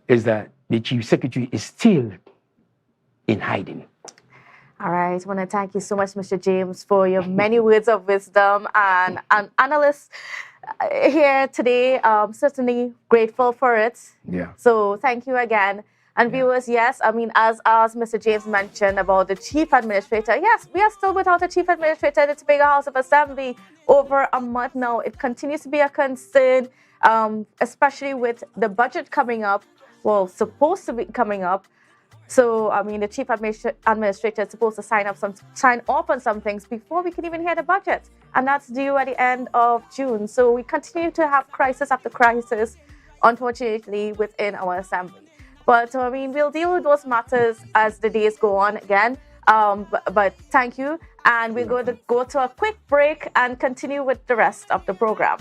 is that the chief secretary is still in hiding. All right, I want to thank you so much, Mr. James, for your many words of wisdom. And analysts here today, certainly grateful for it. Yeah. So thank you again. And viewers, yes, I mean, as Mr. James mentioned about the chief administrator, yes, we are still without a chief administrator in the Tobago House of Assembly over a month now. It continues to be a concern, especially with the budget coming up, well, supposed to be coming up. So, I mean, the chief administrator is supposed to sign off on some things before we can even hear the budget. And that's due at the end of June. So we continue to have crisis after crisis, unfortunately, within our assembly. But, I mean, we'll deal with those matters as the days go on again. But thank you. And we're going to go to a quick break and continue with the rest of the program.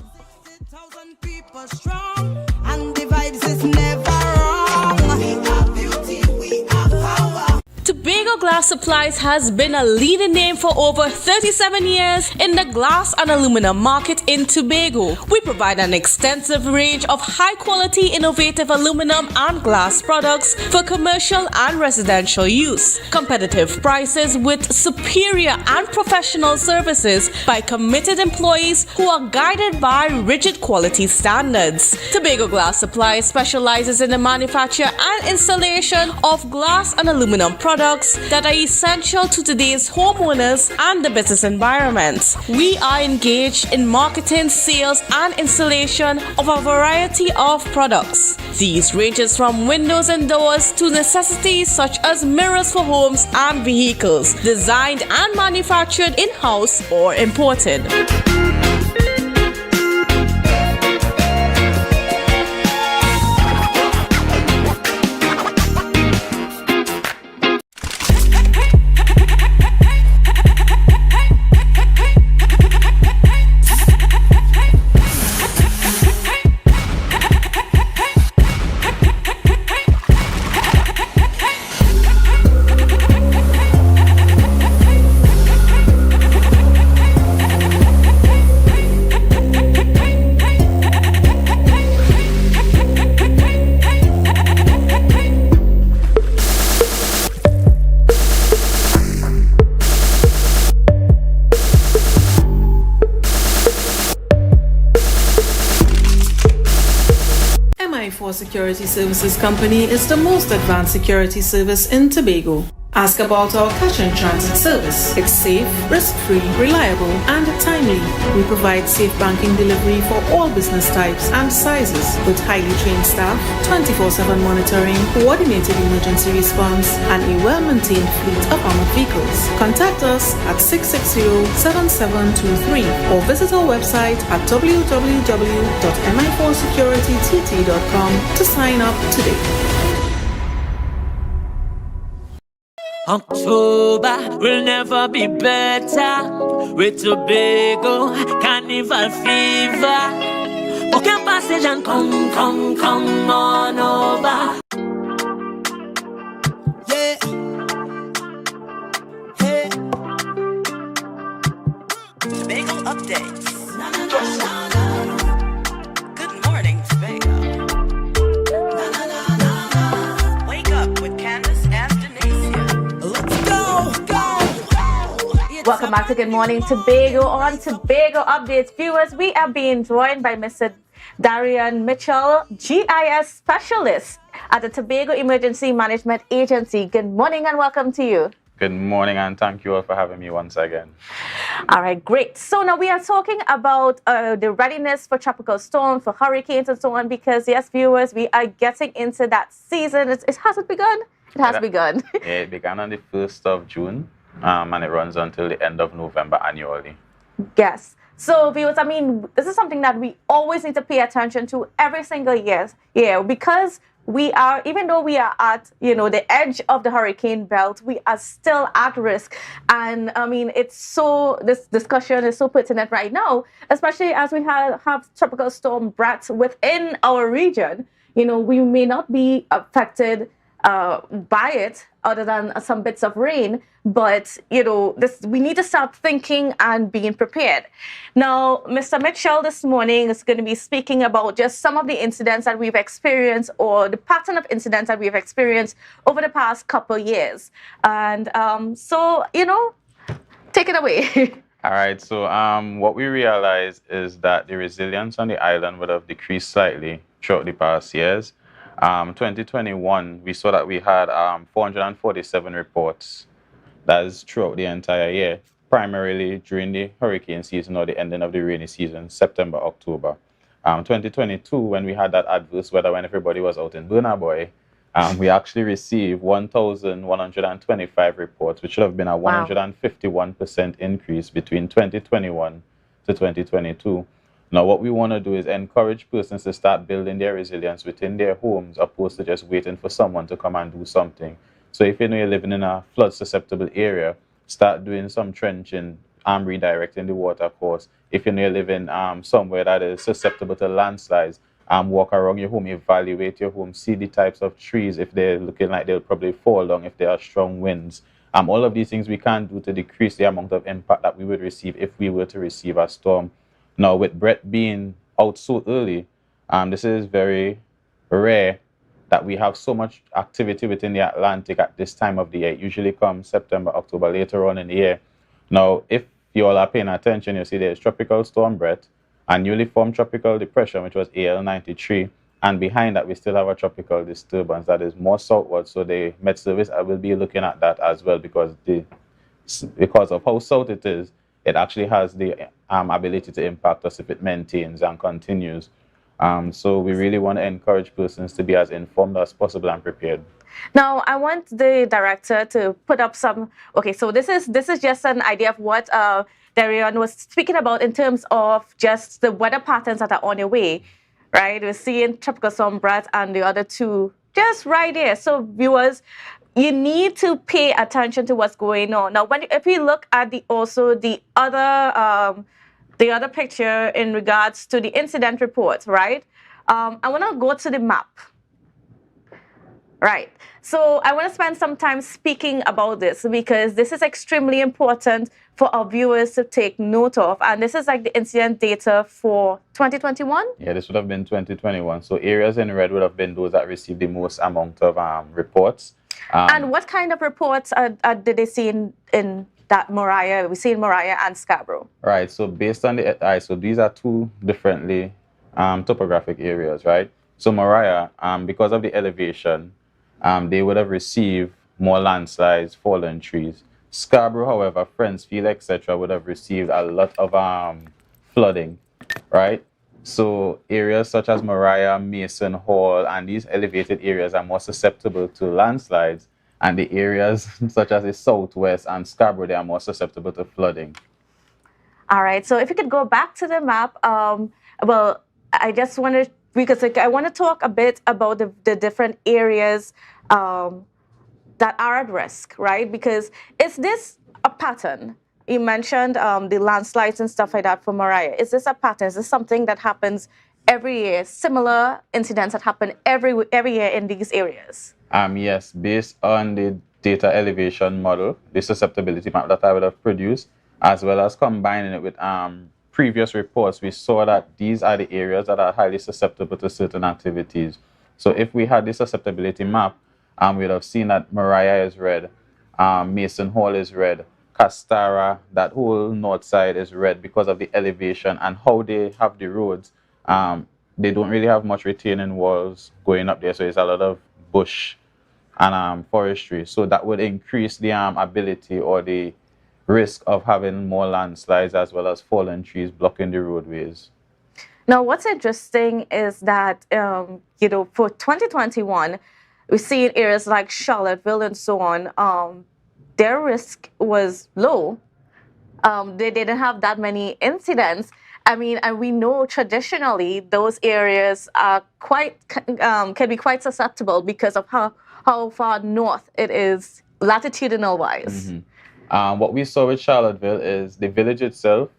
And the vibes is never wrong. We are beauty, we are power. Tobago Glass Supplies has been a leading name for over 37 years in the glass and aluminum market in Tobago. We provide an extensive range of high-quality, innovative aluminum and glass products for commercial and residential use. Competitive prices with superior and professional services by committed employees who are guided by rigid quality standards. Tobago Glass Supplies specializes in the manufacture and installation of glass and aluminum products that are essential to today's homeowners and the business environment. We are engaged in marketing, sales, and installation of a variety of products. These ranges from windows and doors to necessities such as mirrors for homes and vehicles, designed and manufactured in-house or imported. Security Services Company is the most advanced security service in Tobago. Ask about our cash and transit service. It's safe, risk-free, reliable, and timely. We provide safe banking delivery for all business types and sizes with highly trained staff, 24/7 monitoring, coordinated emergency response, and a well-maintained fleet of armored vehicles. Contact us at 660-7723 or visit our website at www.mi4securitytt.com to sign up today. October will never be better with Tobago Carnival fever. Book your passage and come on over. Yeah. Hey. Tobago updates. Good morning, Tobago. Wake up with Candace and Denise. Welcome back to Good Morning Tobago. On Tobago Updates, viewers, we are being joined by Mr. Darian Mitchell, GIS Specialist at the Tobago Emergency Management Agency. Good morning and welcome to you. Good morning, and thank you all for having me once again. All right, great. So now we are talking about the readiness for tropical storms, for hurricanes and so on, because yes, viewers, we are getting into that season. It hasn't begun? It has begun. Yeah, it began on the 1st of June, and it runs until the end of November annually. Yes. So viewers, I mean, this is something that we always need to pay attention to every single year. Yeah, because we are, even though we are at, the edge of the hurricane belt, we are still at risk. And I mean, this discussion is so pertinent right now, especially as we have tropical storm Brett within our region. We may not be affected by it other than some bits of rain, but we need to start thinking and being prepared. Now, Mr. Mitchell this morning is going to be speaking about just some of the incidents that we've experienced, or the pattern of incidents that we've experienced over the past couple years. And so take it away. All right, so what we realized is that the resilience on the island would have decreased slightly throughout the past years. 2021, we saw that we had 447 reports. That is throughout the entire year, primarily during the hurricane season or the ending of the rainy season, September, October. 2022, when we had that adverse weather, when everybody was out in Burna Boy, we actually received 1,125 reports, which should have been a 151% increase between 2021 to 2022. Now, what we want to do is encourage persons to start building their resilience within their homes, opposed to just waiting for someone to come and do something. So if you're living in a flood-susceptible area, start doing some trenching, redirecting the water course. If you're living somewhere that is susceptible to landslides, walk around your home, evaluate your home, see the types of trees, if they're looking like they'll probably fall down, if there are strong winds. All of these things we can do to decrease the amount of impact that we would receive if we were to receive a storm. Now, with Brett being out so early, this is very rare that we have so much activity within the Atlantic at this time of the year. It usually comes September, October, later on in the year. Now, if you all are paying attention, you see there's Tropical Storm Brett, a newly formed tropical depression, which was AL93, and behind that we still have a tropical disturbance that is more southward. So the Met Service will be looking at that as well, because of how south it is, it actually has the ability to impact us if it maintains and continues. So we really want to encourage persons to be as informed as possible and prepared. Now, I want the director to put up some. Okay, so this is just an idea of what Darian was speaking about in terms of just the weather patterns that are on your way, right? We're seeing Tropical Storm Brett and the other two just right there. So viewers, you need to pay attention to what's going on. Now, if we look at the other picture in regards to the incident report, right? I want to go to the map. Right. So I want to spend some time speaking about this, because this is extremely important for our viewers to take note of. And this is like the incident data for 2021? Yeah, this would have been 2021. So areas in red would have been those that received the most amount of reports. And what kind of reports did they see in that Moriah? We see in Moriah and Scarborough. Right. So based on so these are two differently topographic areas, right? So Moriah, because of the elevation, they would have received more landslides, fallen trees. Scarborough, however, Friendsfield, etc., would have received a lot of flooding, right? So areas such as Moriah, Mason Hall, and these elevated areas are more susceptible to landslides, and the areas such as the Southwest and Scarborough, they are more susceptible to flooding. All right, so if you could go back to the map, well, I just want to, because I want to talk a bit about the different areas that are at risk, right? Because is this a pattern? You mentioned the landslides and stuff like that for Moriah. Is this a pattern? Is this something that happens every year? Similar incidents that happen every year in these areas? Yes, based on the data elevation model, the susceptibility map that I would have produced, as well as combining it with previous reports, we saw that these are the areas that are highly susceptible to certain activities. So if we had the susceptibility map, we would have seen that Moriah is red, Mason Hall is red, Castara, that whole north side is red because of the elevation and how they have the roads. They don't really have much retaining walls going up there, so it's a lot of bush and forestry. So that would increase the ability or the risk of having more landslides as well as fallen trees blocking the roadways. Now, what's interesting is that, for 2021, we see in areas like Charlottesville and so on, their risk was low. They didn't have that many incidents. I mean, and we know traditionally those areas are can be quite susceptible because of how far north it is latitudinal-wise. What we saw with Charlottesville is the village itself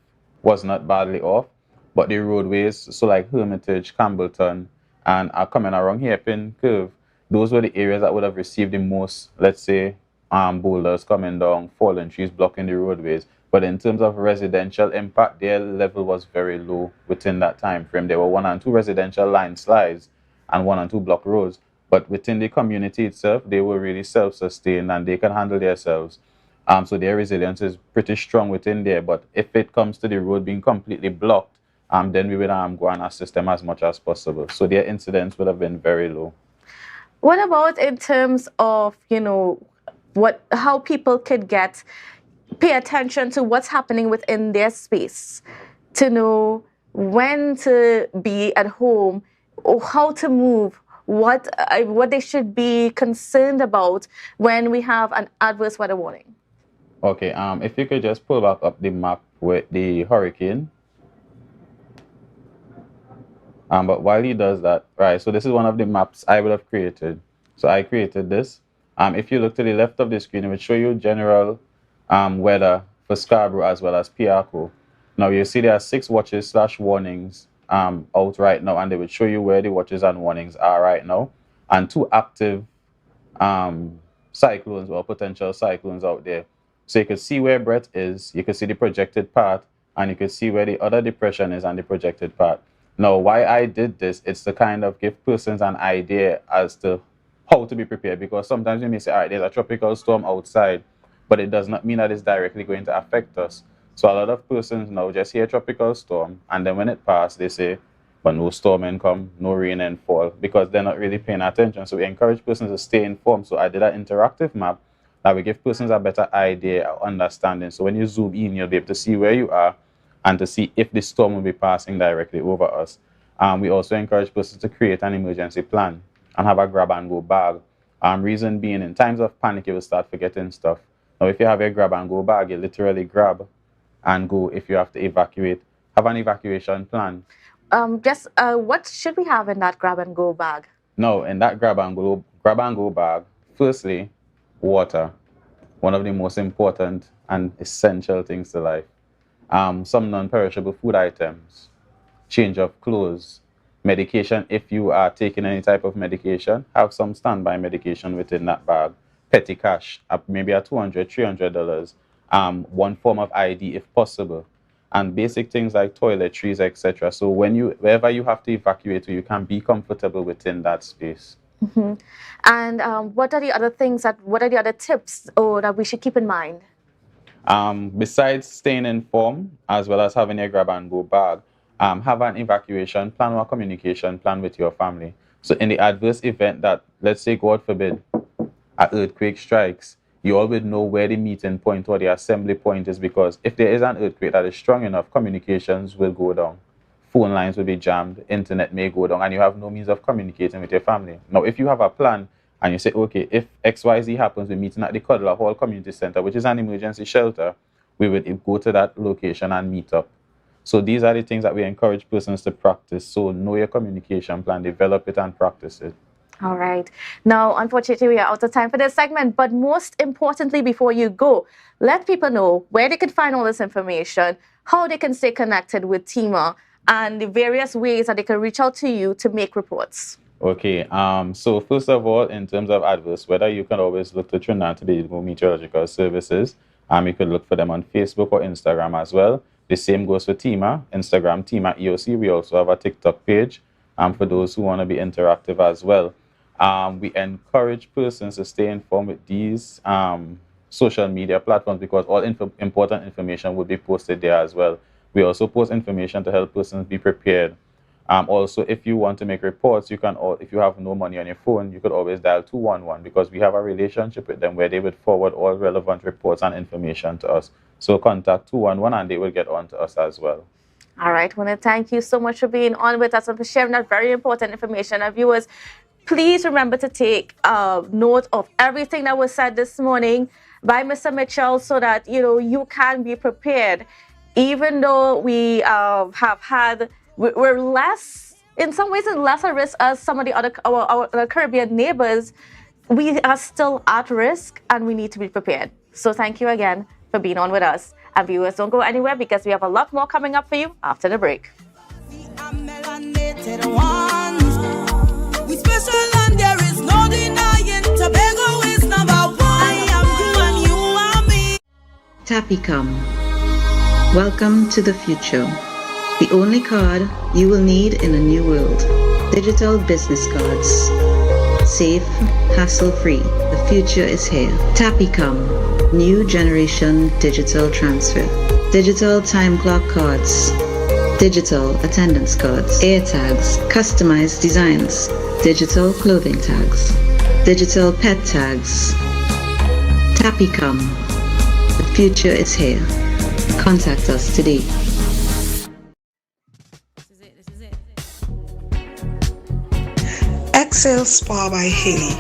was not badly off, but the roadways, so like Hermitage, Campbellton, and coming around here, Pin Curve, those were the areas that would have received the most, let's say, boulders coming down, fallen trees blocking the roadways. But in terms of residential impact, their level was very low within that time frame. There were 1 and 2 residential landslides and 1 and 2 block roads. But within the community itself, they were really self-sustained and they can handle themselves. So their resilience is pretty strong within there. But if it comes to the road being completely blocked, then we would go and assist them as much as possible. So their incidents would have been very low. What about in terms of, how people could pay attention to what's happening within their space, to know when to be at home or how to move, what they should be concerned about when we have an adverse weather warning? Okay, if you could just pull back up the map with the hurricane. But while he does that, right, so this is one of the maps I would have created. So I created this. If you look to the left of the screen, it will show you general weather for Scarborough as well as Piarco. Now you see there are 6 watches / warnings out right now, and they will show you where the watches and warnings are right now, and 2 active cyclones or potential cyclones out there. So you can see where Brett is, you can see the projected path, and you can see where the other depression is and the projected path. Now, why I did this, it's to kind of give persons an idea as to how to be prepared, because sometimes you may say, all right, there's a tropical storm outside, but it does not mean that it's directly going to affect us. So a lot of persons now just hear tropical storm, and then when it passes, they say, but no storm and come, no rain and fall, because they're not really paying attention. So we encourage persons to stay informed. So I did an interactive map that will give persons a better idea or understanding. So when you zoom in, you'll be able to see where you are and to see if the storm will be passing directly over us. We also encourage persons to create an emergency plan and have a grab-and-go bag. Reason being, in times of panic, you will start forgetting stuff. Now, if you have a grab-and-go bag, you literally grab and go if you have to evacuate. Have an evacuation plan. What should we have in that grab-and-go bag? No, in that grab-and-go bag, firstly, water. One of the most important and essential things to life. Some non-perishable food items, change of clothes, medication. If you are taking any type of medication, have some standby medication within that bag. Petty cash, maybe a $200, $300. One form of ID if possible. And basic things like toiletries, etc. So wherever you have to evacuate, you can be comfortable within that space. Mm-hmm. And what are the other tips that we should keep in mind? Besides staying informed, as well as having a grab-and-go bag, have an evacuation plan or a communication plan with your family. So in the adverse event that, let's say, God forbid, an earthquake strikes, you all would know where the meeting point or the assembly point is, because if there is an earthquake that is strong enough, communications will go down. Phone lines will be jammed, internet may go down, and you have no means of communicating with your family. Now, if you have a plan, and you say, okay, if XYZ happens, we're meeting at the Cuddler Hall Community Center, which is an emergency shelter, we would go to that location and meet up. So these are the things that we encourage persons to practice. So know your communication plan, develop it and practice it. All right. Now, unfortunately, we are out of time for this segment, but most importantly, before you go, let people know where they can find all this information, how they can stay connected with TEMA, and the various ways that they can reach out to you to make reports. Okay, so first of all, in terms of adverse weather, you can always look to Trinidad and Tobago Meteorological Services. You could look for them on Facebook or Instagram as well. The same goes for TEMA, Instagram, TEMA EOC. We also have a TikTok page for those who want to be interactive as well. We encourage persons to stay informed with these social media platforms, because all important information will be posted there as well. We also post information to help persons be prepared. Also, if you want to make reports, you can, if you have no money on your phone, you could always dial 211 because we have a relationship with them where they would forward all relevant reports and information to us. So contact 211 and they will get on to us as well. All right, I want to thank you so much for being on with us and for sharing that very important information. Our viewers, please remember to take note of everything that was said this morning by Mr. Mitchell so that, you can be prepared. Even though we we're less, in some ways, less at risk as some of the other our Caribbean neighbors, we are still at risk and we need to be prepared. So thank you again for being on with us. And viewers, don't go anywhere because we have a lot more coming up for you after the break. We special and there is no denying. Tobago is number one. I am you and you are me. Tapicom. Welcome to the future. The only card you will need in a new world. Digital business cards. Safe, hassle-free. The future is here. Tapicom. New generation digital transfer. Digital time clock cards. Digital attendance cards. Air tags. Customized designs. Digital clothing tags. Digital pet tags. Tapicom. The future is here. Contact us today. Excel Spa by Haley,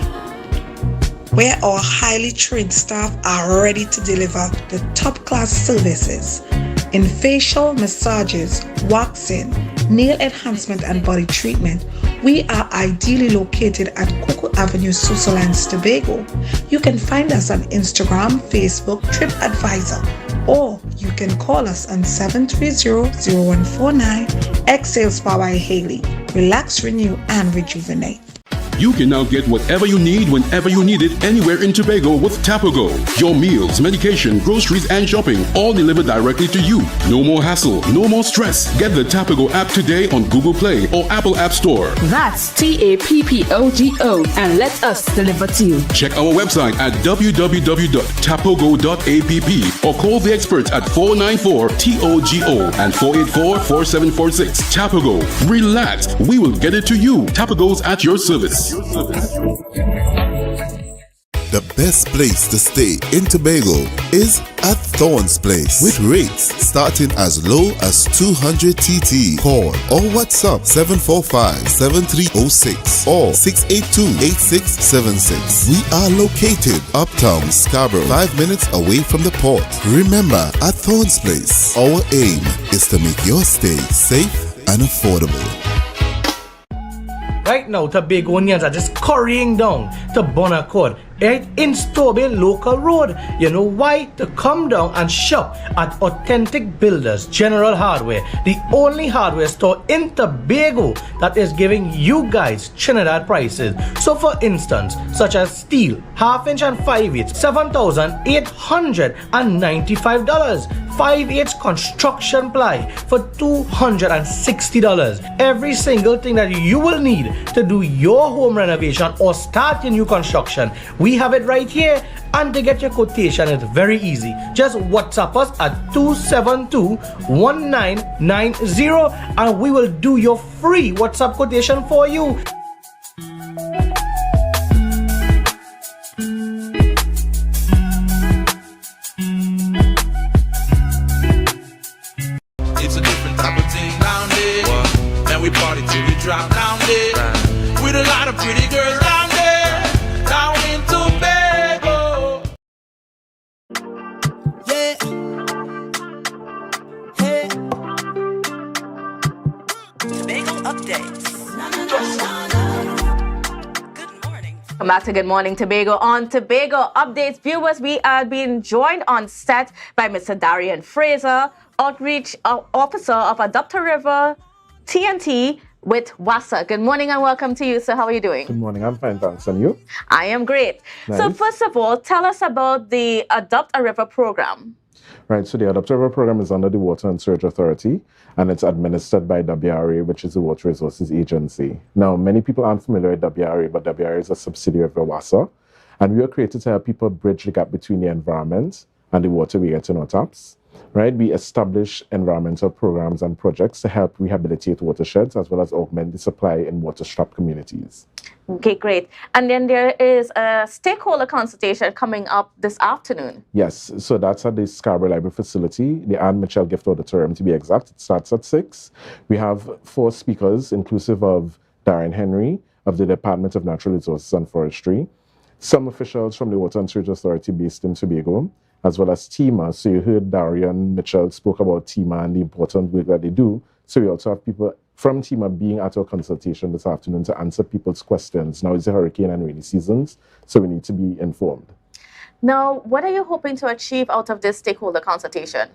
where our highly trained staff are ready to deliver the top-class services in facial massages, waxing, nail enhancement and body treatment. We are ideally located at Coco Avenue, Switzerland, Tobago. You can find us on Instagram, Facebook, TripAdvisor, or you can call us on 730-0149. Excel Spa by Haley. Relax, renew, and rejuvenate. You can now get whatever you need whenever you need it anywhere in Tobago with Tapago. Your meals, medication, groceries, and shopping all delivered directly to you. No more hassle, no more stress. Get the Tapago app today on Google Play or Apple App Store. That's TAPPOGO and let us deliver to you. Check our website at www.tapogo.app or call the experts at 494-TOGO and 484-4746. Tapago. Relax. We will get it to you. Tapago's at your service. The best place to stay in Tobago is at Thorn's Place with rates starting as low as 200 TT. Call or WhatsApp 745-7306 or 682-8676. We are located uptown Scarborough, 5 minutes away from the port. Remember, at Thorn's Place, our aim is to make your stay safe and affordable. Right now, Tobagonians are just currying down to Bonaccord, right in Stobie Local Road. You know why? To come down and shop at Authentic Builders General Hardware, the only hardware store in Tobago that is giving you guys Trinidad prices. So for instance, such as steel, 1/2 inch and 5/8, $7,895. 5/8 construction ply for $260. Every single thing that you will need to do your home renovation or start your new construction, we have it right here. And to get your quotation, it's very easy. Just WhatsApp us at 272-1990 and we will do your free WhatsApp quotation for you. It's a different type of thing down there. And we party till we drop down there. With a lot of pretty girls down there. Down in Tobago. Yeah. Hey. Tobago updates. Welcome back to Good Morning Tobago. On Tobago Updates, viewers, we are being joined on set by Mr. Darian Fraser, Outreach Officer of Adopter River TNT with WASA. Good morning and welcome to you, sir. How are you doing? Good morning. I'm fine, thanks. And you? I am great. Nice. So first of all, tell us about the Adopt a River program. Right, so the Adopt a River program is under the Water and Sewerage Authority, and it's administered by WRA, which is the Water Resources Agency. Now, many people aren't familiar with WRA, but WRA is a subsidiary of WASA, and we were created to help people bridge the gap between the environment and the water we get in our taps. right? We establish environmental programs and projects to help rehabilitate watersheds as well as augment the supply in water-strapped communities. Okay, great. And then there is a stakeholder consultation coming up this afternoon. Yes, so that's at the Scarborough Library facility, the Anne Mitchell Gift Auditorium to be exact. It starts at 6. We have 4 speakers, inclusive of Darren Henry of the Department of Natural Resources and Forestry, some officials from the Water and Sewage Authority based in Tobago, as well as TEMA. So you heard Darian Mitchell spoke about TEMA and the important work that they do. So we also have people from TEMA being at our consultation this afternoon to answer people's questions. Now it's the hurricane and rainy seasons, so we need to be informed. Now, what are you hoping to achieve out of this stakeholder consultation?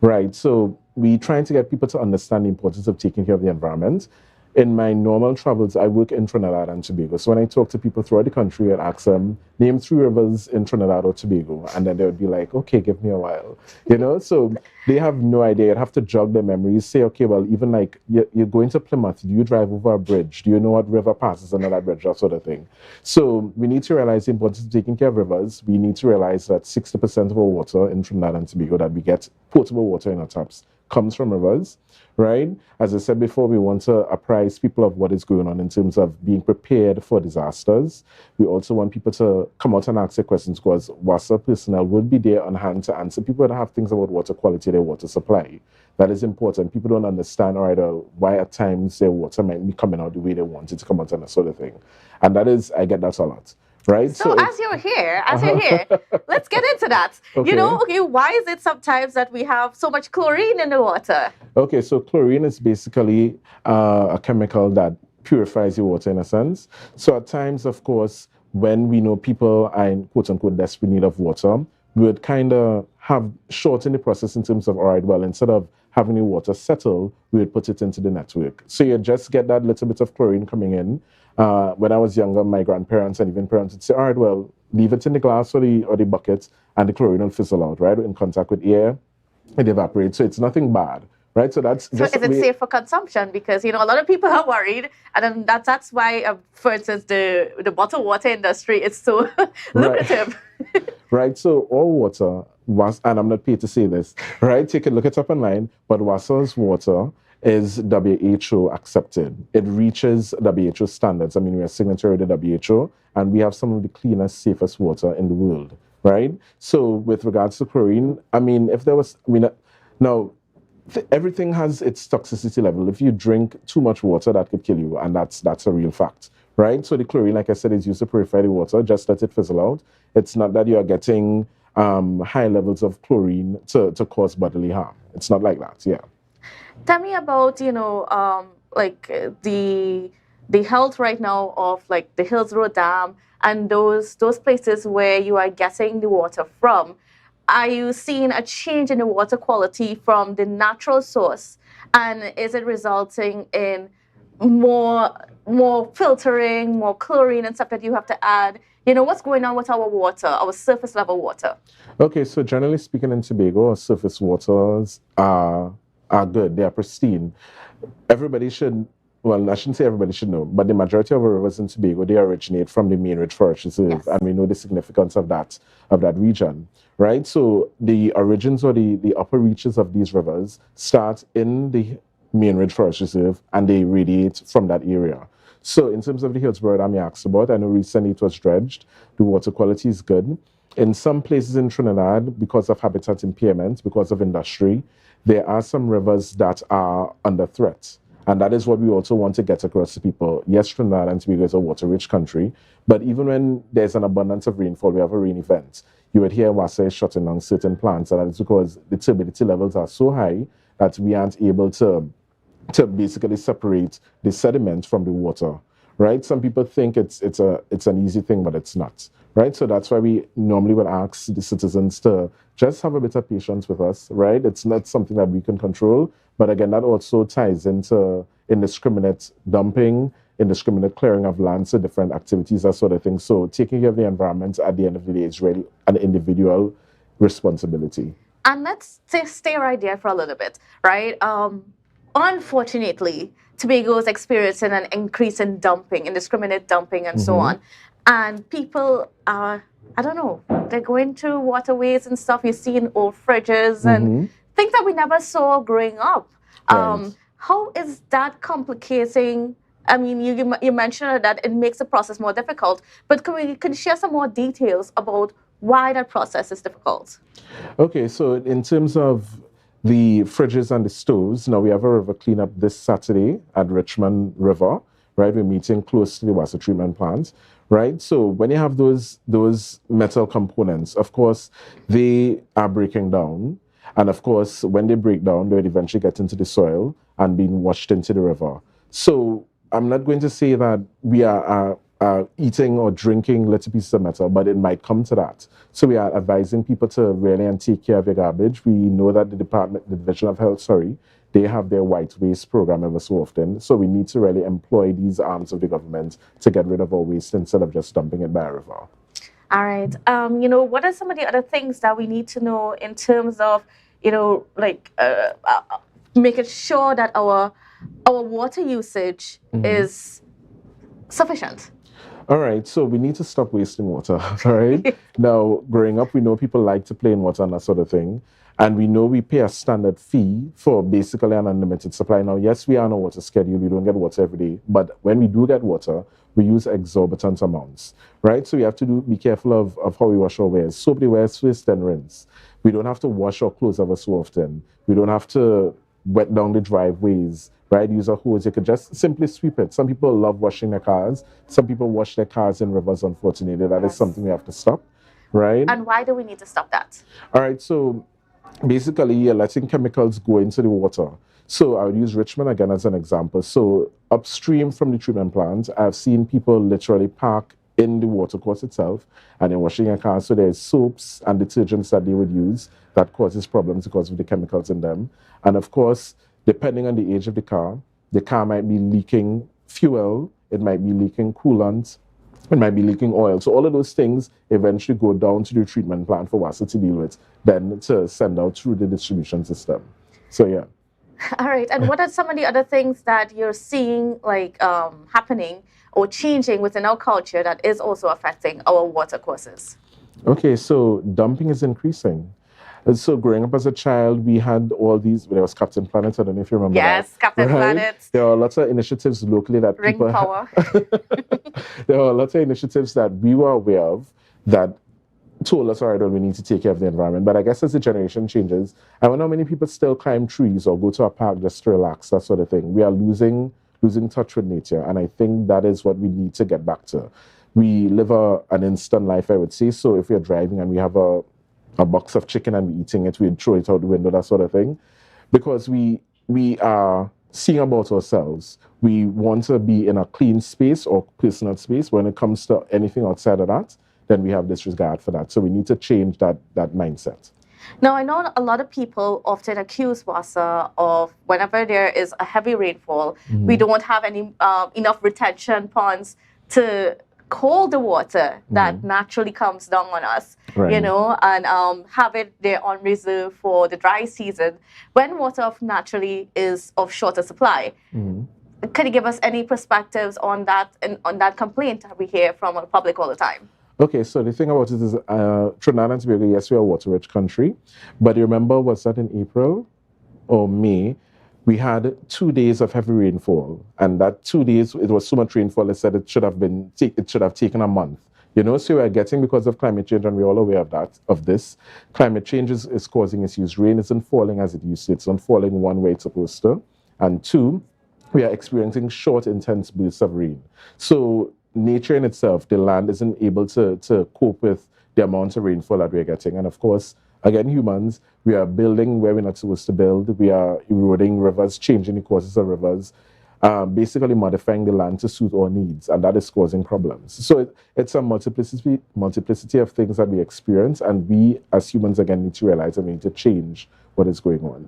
Right, so we're trying to get people to understand the importance of taking care of the environment. In my normal travels, I work in Trinidad and Tobago. So when I talk to people throughout the country, I'd ask them, name 3 rivers in Trinidad or Tobago. And then they would be like, okay, give me a while. You know, so they have no idea. You'd have to jog their memories, say, okay, well, even like you're going to Plymouth, do you drive over a bridge? Do you know what river passes under that bridge? That sort of thing. So we need to realize the importance of taking care of rivers. We need to realize that 60% of our water in Trinidad and Tobago that we get, potable water in our taps, comes from rivers, right? As I said before, we want to apprise people of what is going on in terms of being prepared for disasters. We also want people to come out and ask their questions because WASA personnel will be there on hand to answer people that have things about water quality, their water supply. That is important. People don't understand, all right, why at times their water might be coming out the way they want it to come out and that sort of thing. And that is, I get that a lot. Right? So as you're here, let's get into that. Okay. You know, okay, why is it sometimes that we have so much chlorine in the water? Okay, so chlorine is basically a chemical that purifies your water in a sense. So at times, of course, when we know people are in quote-unquote desperate need of water, we would kind of have shorten the process in terms of, all right, well, instead of having the water settle, we would put it into the network. So you just get that little bit of chlorine coming in. When I was younger, my grandparents and even parents would say, all right, well, leave it in the glass or the bucket and the chlorine will fizzle out, right? In contact with air, it evaporates. So it's nothing bad, right? So that's so is it safe for consumption? Because, you know, a lot of people are worried. And then that's why, for instance, the bottled water industry is so lucrative. Right, so all water, and I'm not paid to say this, right? You can look it up online, but WASA's water is WHO accepted. It reaches WHO standards. I mean, we are signatory to WHO, and we have some of the cleanest, safest water in the world, right? So with regards to chlorine, I mean, if there was, everything has its toxicity level. If you drink too much water, that could kill you, and that's a real fact, right? So the chlorine, like I said, is used to purify the water. Just let it fizzle out. It's not that you are getting high levels of chlorine to cause bodily harm. It's not like that, yeah. Tell me about, you know, like the health right now of like the Hills Road Dam and those places where you are getting the water from. Are you seeing a change in the water quality from the natural source? And is it resulting in more filtering, more chlorine and stuff that you have to add? You know, what's going on with our water, our surface level water? Okay, so generally speaking in Tobago, our surface waters are good. They are pristine. Everybody should, well, I shouldn't say everybody should know, but the majority of our rivers in Tobago, they originate from the main ridge forest reserve, yes. And we know the significance of that region, right? So the origins or the upper reaches of these rivers start in the main ridge forest reserve and they radiate from that area. So in terms of the Hillsborough Dam you asked about, I know recently it was dredged. The water quality is good. In some places in Trinidad, because of habitat impairment, because of industry, there are some rivers that are under threat. And that is what we also want to get across to people. Yes, Trinidad and Tobago is a water-rich country, but even when there's an abundance of rainfall, we have a rain event, you would hear WASA is shutting down certain plants, and that's because the turbidity levels are so high that we aren't able to basically separate the sediment from the water, right? Some people think it's an easy thing, but it's not, right? So that's why we normally would ask the citizens to just have a bit of patience with us, right? It's not something that we can control, but again, that also ties into indiscriminate dumping, indiscriminate clearing of land, so different activities, that sort of thing. So taking care of the environment at the end of the day is really an individual responsibility. And let's stay right there for a little bit, right? Unfortunately, Tobago is experiencing an increase in dumping, indiscriminate dumping and so on. And people are, I don't know, they're going to waterways and stuff. You're seeing old fridges and things that we never saw growing up. Right. How is that complicating? I mean, you mentioned that it makes the process more difficult, but can you share some more details about why that process is difficult? Okay, so in terms of the fridges and the stoves, now we have a river cleanup this Saturday at Richmond River, right? We're meeting close to the water treatment plant, right? So when you have those metal components, of course, they are breaking down. And of course, when they break down, they would eventually get into the soil and being washed into the river. So I'm not going to say that we are eating or drinking little pieces of metal, but it might come to that. So we are advising people to really and take care of your garbage. We know that the Division of Health, they have their white waste program ever so often. So we need to really employ these arms of the government to get rid of our waste instead of just dumping it by a river. All right. What are some of the other things that we need to know in terms of, making sure that our water usage is sufficient? All right, so we need to stop wasting water, all right? Now, growing up, we know people like to play in water and that sort of thing. And we know we pay a standard fee for basically an unlimited supply. Now, yes, we are on a water schedule. We don't get water every day. But when we do get water, we use exorbitant amounts, right? So we have to be careful of how we wash our wares. Soap the wares first, then rinse. We don't have to wash our clothes ever so often. We don't have to wet down the driveways, right? Use a hose. You could just simply sweep it. Some people love washing their cars. Some people wash their cars in rivers, unfortunately. That is something we have to stop, right? And why do we need to stop that? All right, so basically, you're letting chemicals go into the water. So I would use Richmond again as an example. So upstream from the treatment plant, I've seen people literally park in the watercourse itself and they're washing their cars. So there's soaps and detergents that they would use that causes problems because of the chemicals in them. And of course, depending on the age of the car might be leaking fuel, it might be leaking coolant, it might be leaking oil. So all of those things eventually go down to the treatment plant for WASA to deal with, then to send out through the distribution system. So yeah. All right. And what are some of the other things that you're seeing happening or changing within our culture that is also affecting our water courses? Okay, so dumping is increasing. And so growing up as a child, we had all these, there was Captain Planet, I don't know if you remember that. Yes, Captain Planet. There are lots of initiatives locally that Ring people power. There are lots of initiatives that we were aware of that told us, all right, well, we need to take care of the environment. But I guess as the generation changes, I don't know how many people still climb trees or go to a park just to relax, that sort of thing. We are losing touch with nature. And I think that is what we need to get back to. We live an instant life, I would say. So if we're driving and we have a box of chicken and we're eating it, we'd throw it out the window, that sort of thing. Because we are seeing about ourselves. We want to be in a clean space or personal space. When it comes to anything outside of that, then we have disregard for that. So we need to change that mindset. Now, I know a lot of people often accuse WASA of whenever there is a heavy rainfall, we don't have any enough retention ponds to hold the water that naturally comes down on us, right. And have it there on reserve for the dry season when water naturally is of shorter supply. Could you give us any perspectives on that and on that complaint that we hear from our public all the time? Okay, so the thing about it is Trinidad and Tobago, yes, we are a water-rich country, but you remember, was that in April or May, we had 2 days of heavy rainfall, and that 2 days, it was so much rainfall, they said it should have taken a month. So we're getting, because of climate change, and we're all aware of this, climate change is causing issues. Rain isn't falling as it used to. It's not falling one way it's supposed to. And two, we are experiencing short, intense bursts of rain. So nature in itself, the land isn't able to cope with the amount of rainfall that we're getting. And of course, again, humans, we are building where we're not supposed to build. We are eroding rivers, changing the courses of rivers, basically modifying the land to suit our needs, and that is causing problems. So it's a multiplicity of things that we experience, and we as humans, again, need to realize that we need to change what is going on.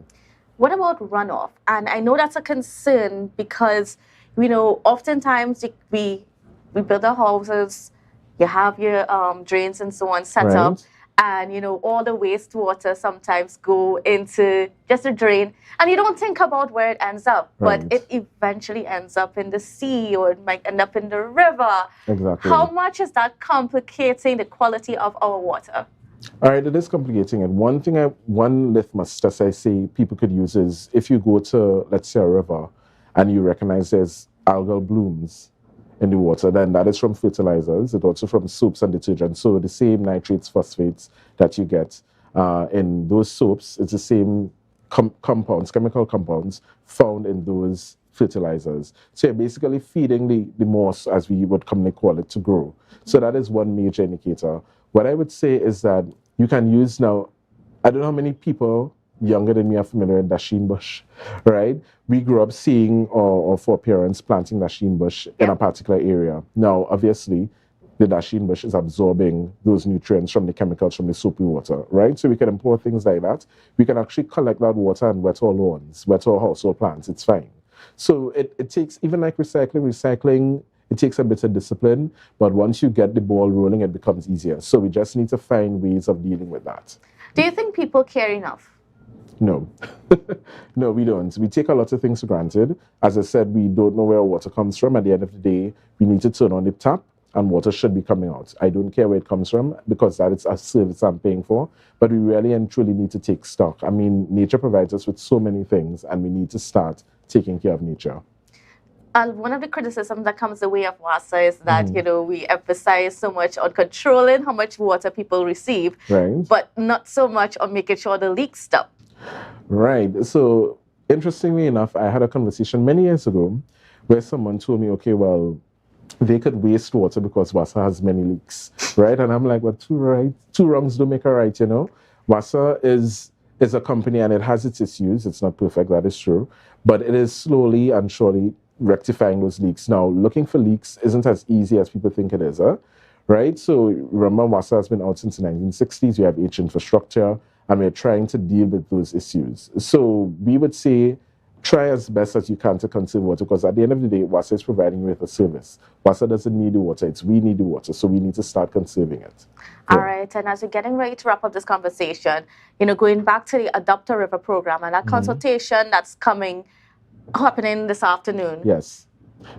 What about runoff? And I know that's a concern because, oftentimes we build our houses, you have your drains and so on set up, and all the wastewater sometimes go into just a drain, and you don't think about where it ends up, but it eventually ends up in the sea, or it might end up in the river. Exactly. How much is that complicating the quality of our water? All right, it is complicating it. One litmus test I say people could use is if you go to, let's say, a river and you recognize there's algal blooms in the water, then that is from fertilizers. It's also from soaps and detergents. So the same nitrates, phosphates that you get in those soaps, it's the same chemical compounds found in those fertilizers. So you're basically feeding the moss, as we would commonly call it, to grow. So that is one major indicator. What I would say is that you can use now, I don't know how many people younger than me are familiar with dasheen bush, right? We grew up seeing or for parents planting dasheen bush in a particular area. Now, obviously, the dasheen bush is absorbing those nutrients from the chemicals from the soapy water, right? So we can import things like that. We can actually collect that water and wet our lawns, wet our household plants. It's fine. So it takes, even like recycling, it takes a bit of discipline, but once you get the ball rolling, it becomes easier. So we just need to find ways of dealing with that. Do you think people care enough? No. No, we don't. We take a lot of things for granted. As I said, we don't know where water comes from. At the end of the day, we need to turn on the tap and water should be coming out. I don't care where it comes from because that is a service I'm paying for, but we really and truly need to take stock. I mean, nature provides us with so many things and we need to start taking care of nature. One of the criticisms that comes the way of WASA is that, we emphasize so much on controlling how much water people receive, but not so much on making sure the leaks stop. Right. So, interestingly enough, I had a conversation many years ago where someone told me, okay, well, they could waste water because WASA has many leaks, right? And I'm like, well, two wrongs don't make a right, WASA is a company and it has its issues. It's not perfect, that is true. But it is slowly and surely rectifying those leaks. Now, looking for leaks isn't as easy as people think it is, right? So remember, WASA has been out since the 1960s. We have H infrastructure, and we're trying to deal with those issues. So we would say, try as best as you can to conserve water, because at the end of the day, WASA is providing you with a service. WASA doesn't need the water, it's we need the water, so we need to start conserving it. All right, and as we're getting ready to wrap up this conversation, going back to the Adopt a River program and that consultation that's happening this afternoon. Yes.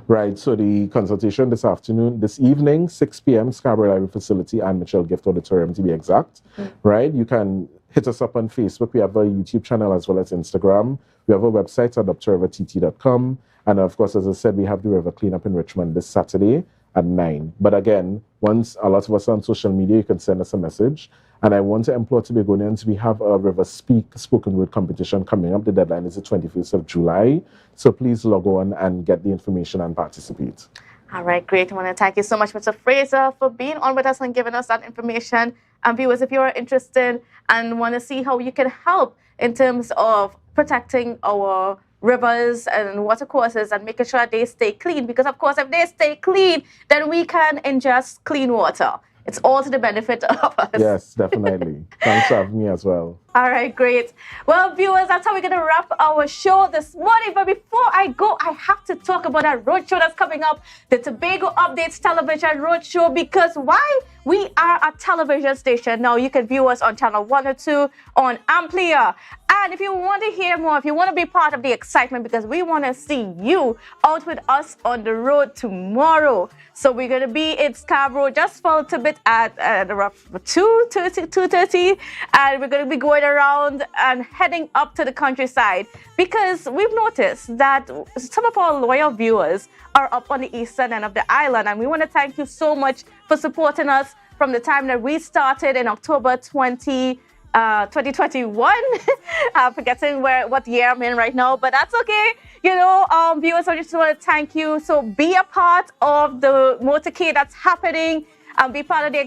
Right, so the consultation this evening, 6 p.m., Scarborough Library Facility and Mitchell Gift Auditorium to be exact, right? You can hit us up on Facebook. We have a YouTube channel as well as Instagram. We have a website, adoptorivertt.com. And of course, as I said, we have the river cleanup in Richmond this Saturday at 9. But again, once a lot of us are on social media, you can send us a message. And I want to implore Tobagonians, we have a River Speak spoken word competition coming up. The deadline is the 21st of July. So please log on and get the information and participate. All right, great. I want to thank you so much, Mr. Fraser, for being on with us and giving us that information. And viewers, if you are interested and want to see how you can help in terms of protecting our rivers and water courses and making sure they stay clean, because of course, if they stay clean, then we can ingest clean water. It's all to the benefit of us. Yes, definitely. Thanks for having me as well. All right, great. Well, viewers, that's how we're going to wrap our show this morning. But before I go, I have to talk about our roadshow that's coming up, the Tobago Updates Television Roadshow, because why? We are a television station. Now, you can view us on Channel 102 on Amplia. And if you want to hear more, if you want to be part of the excitement, because we want to see you out with us on the road tomorrow. So we're going to be in Scarborough just for a little bit at around 2:30. And we're going to be going around and heading up to the countryside, because we've noticed that some of our loyal viewers are up on the eastern end of the island. And we want to thank you so much for supporting us from the time that we started in October 2021. I'm forgetting what year I'm in right now, but that's okay. Viewers, I just want to thank you. So be a part of the motorcade that's happening and be part of the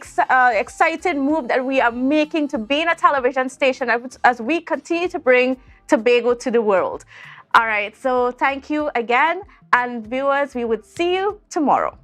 exciting move that we are making to being a television station as we continue to bring Tobago to the world. All right, so thank you again. And viewers, we would see you tomorrow.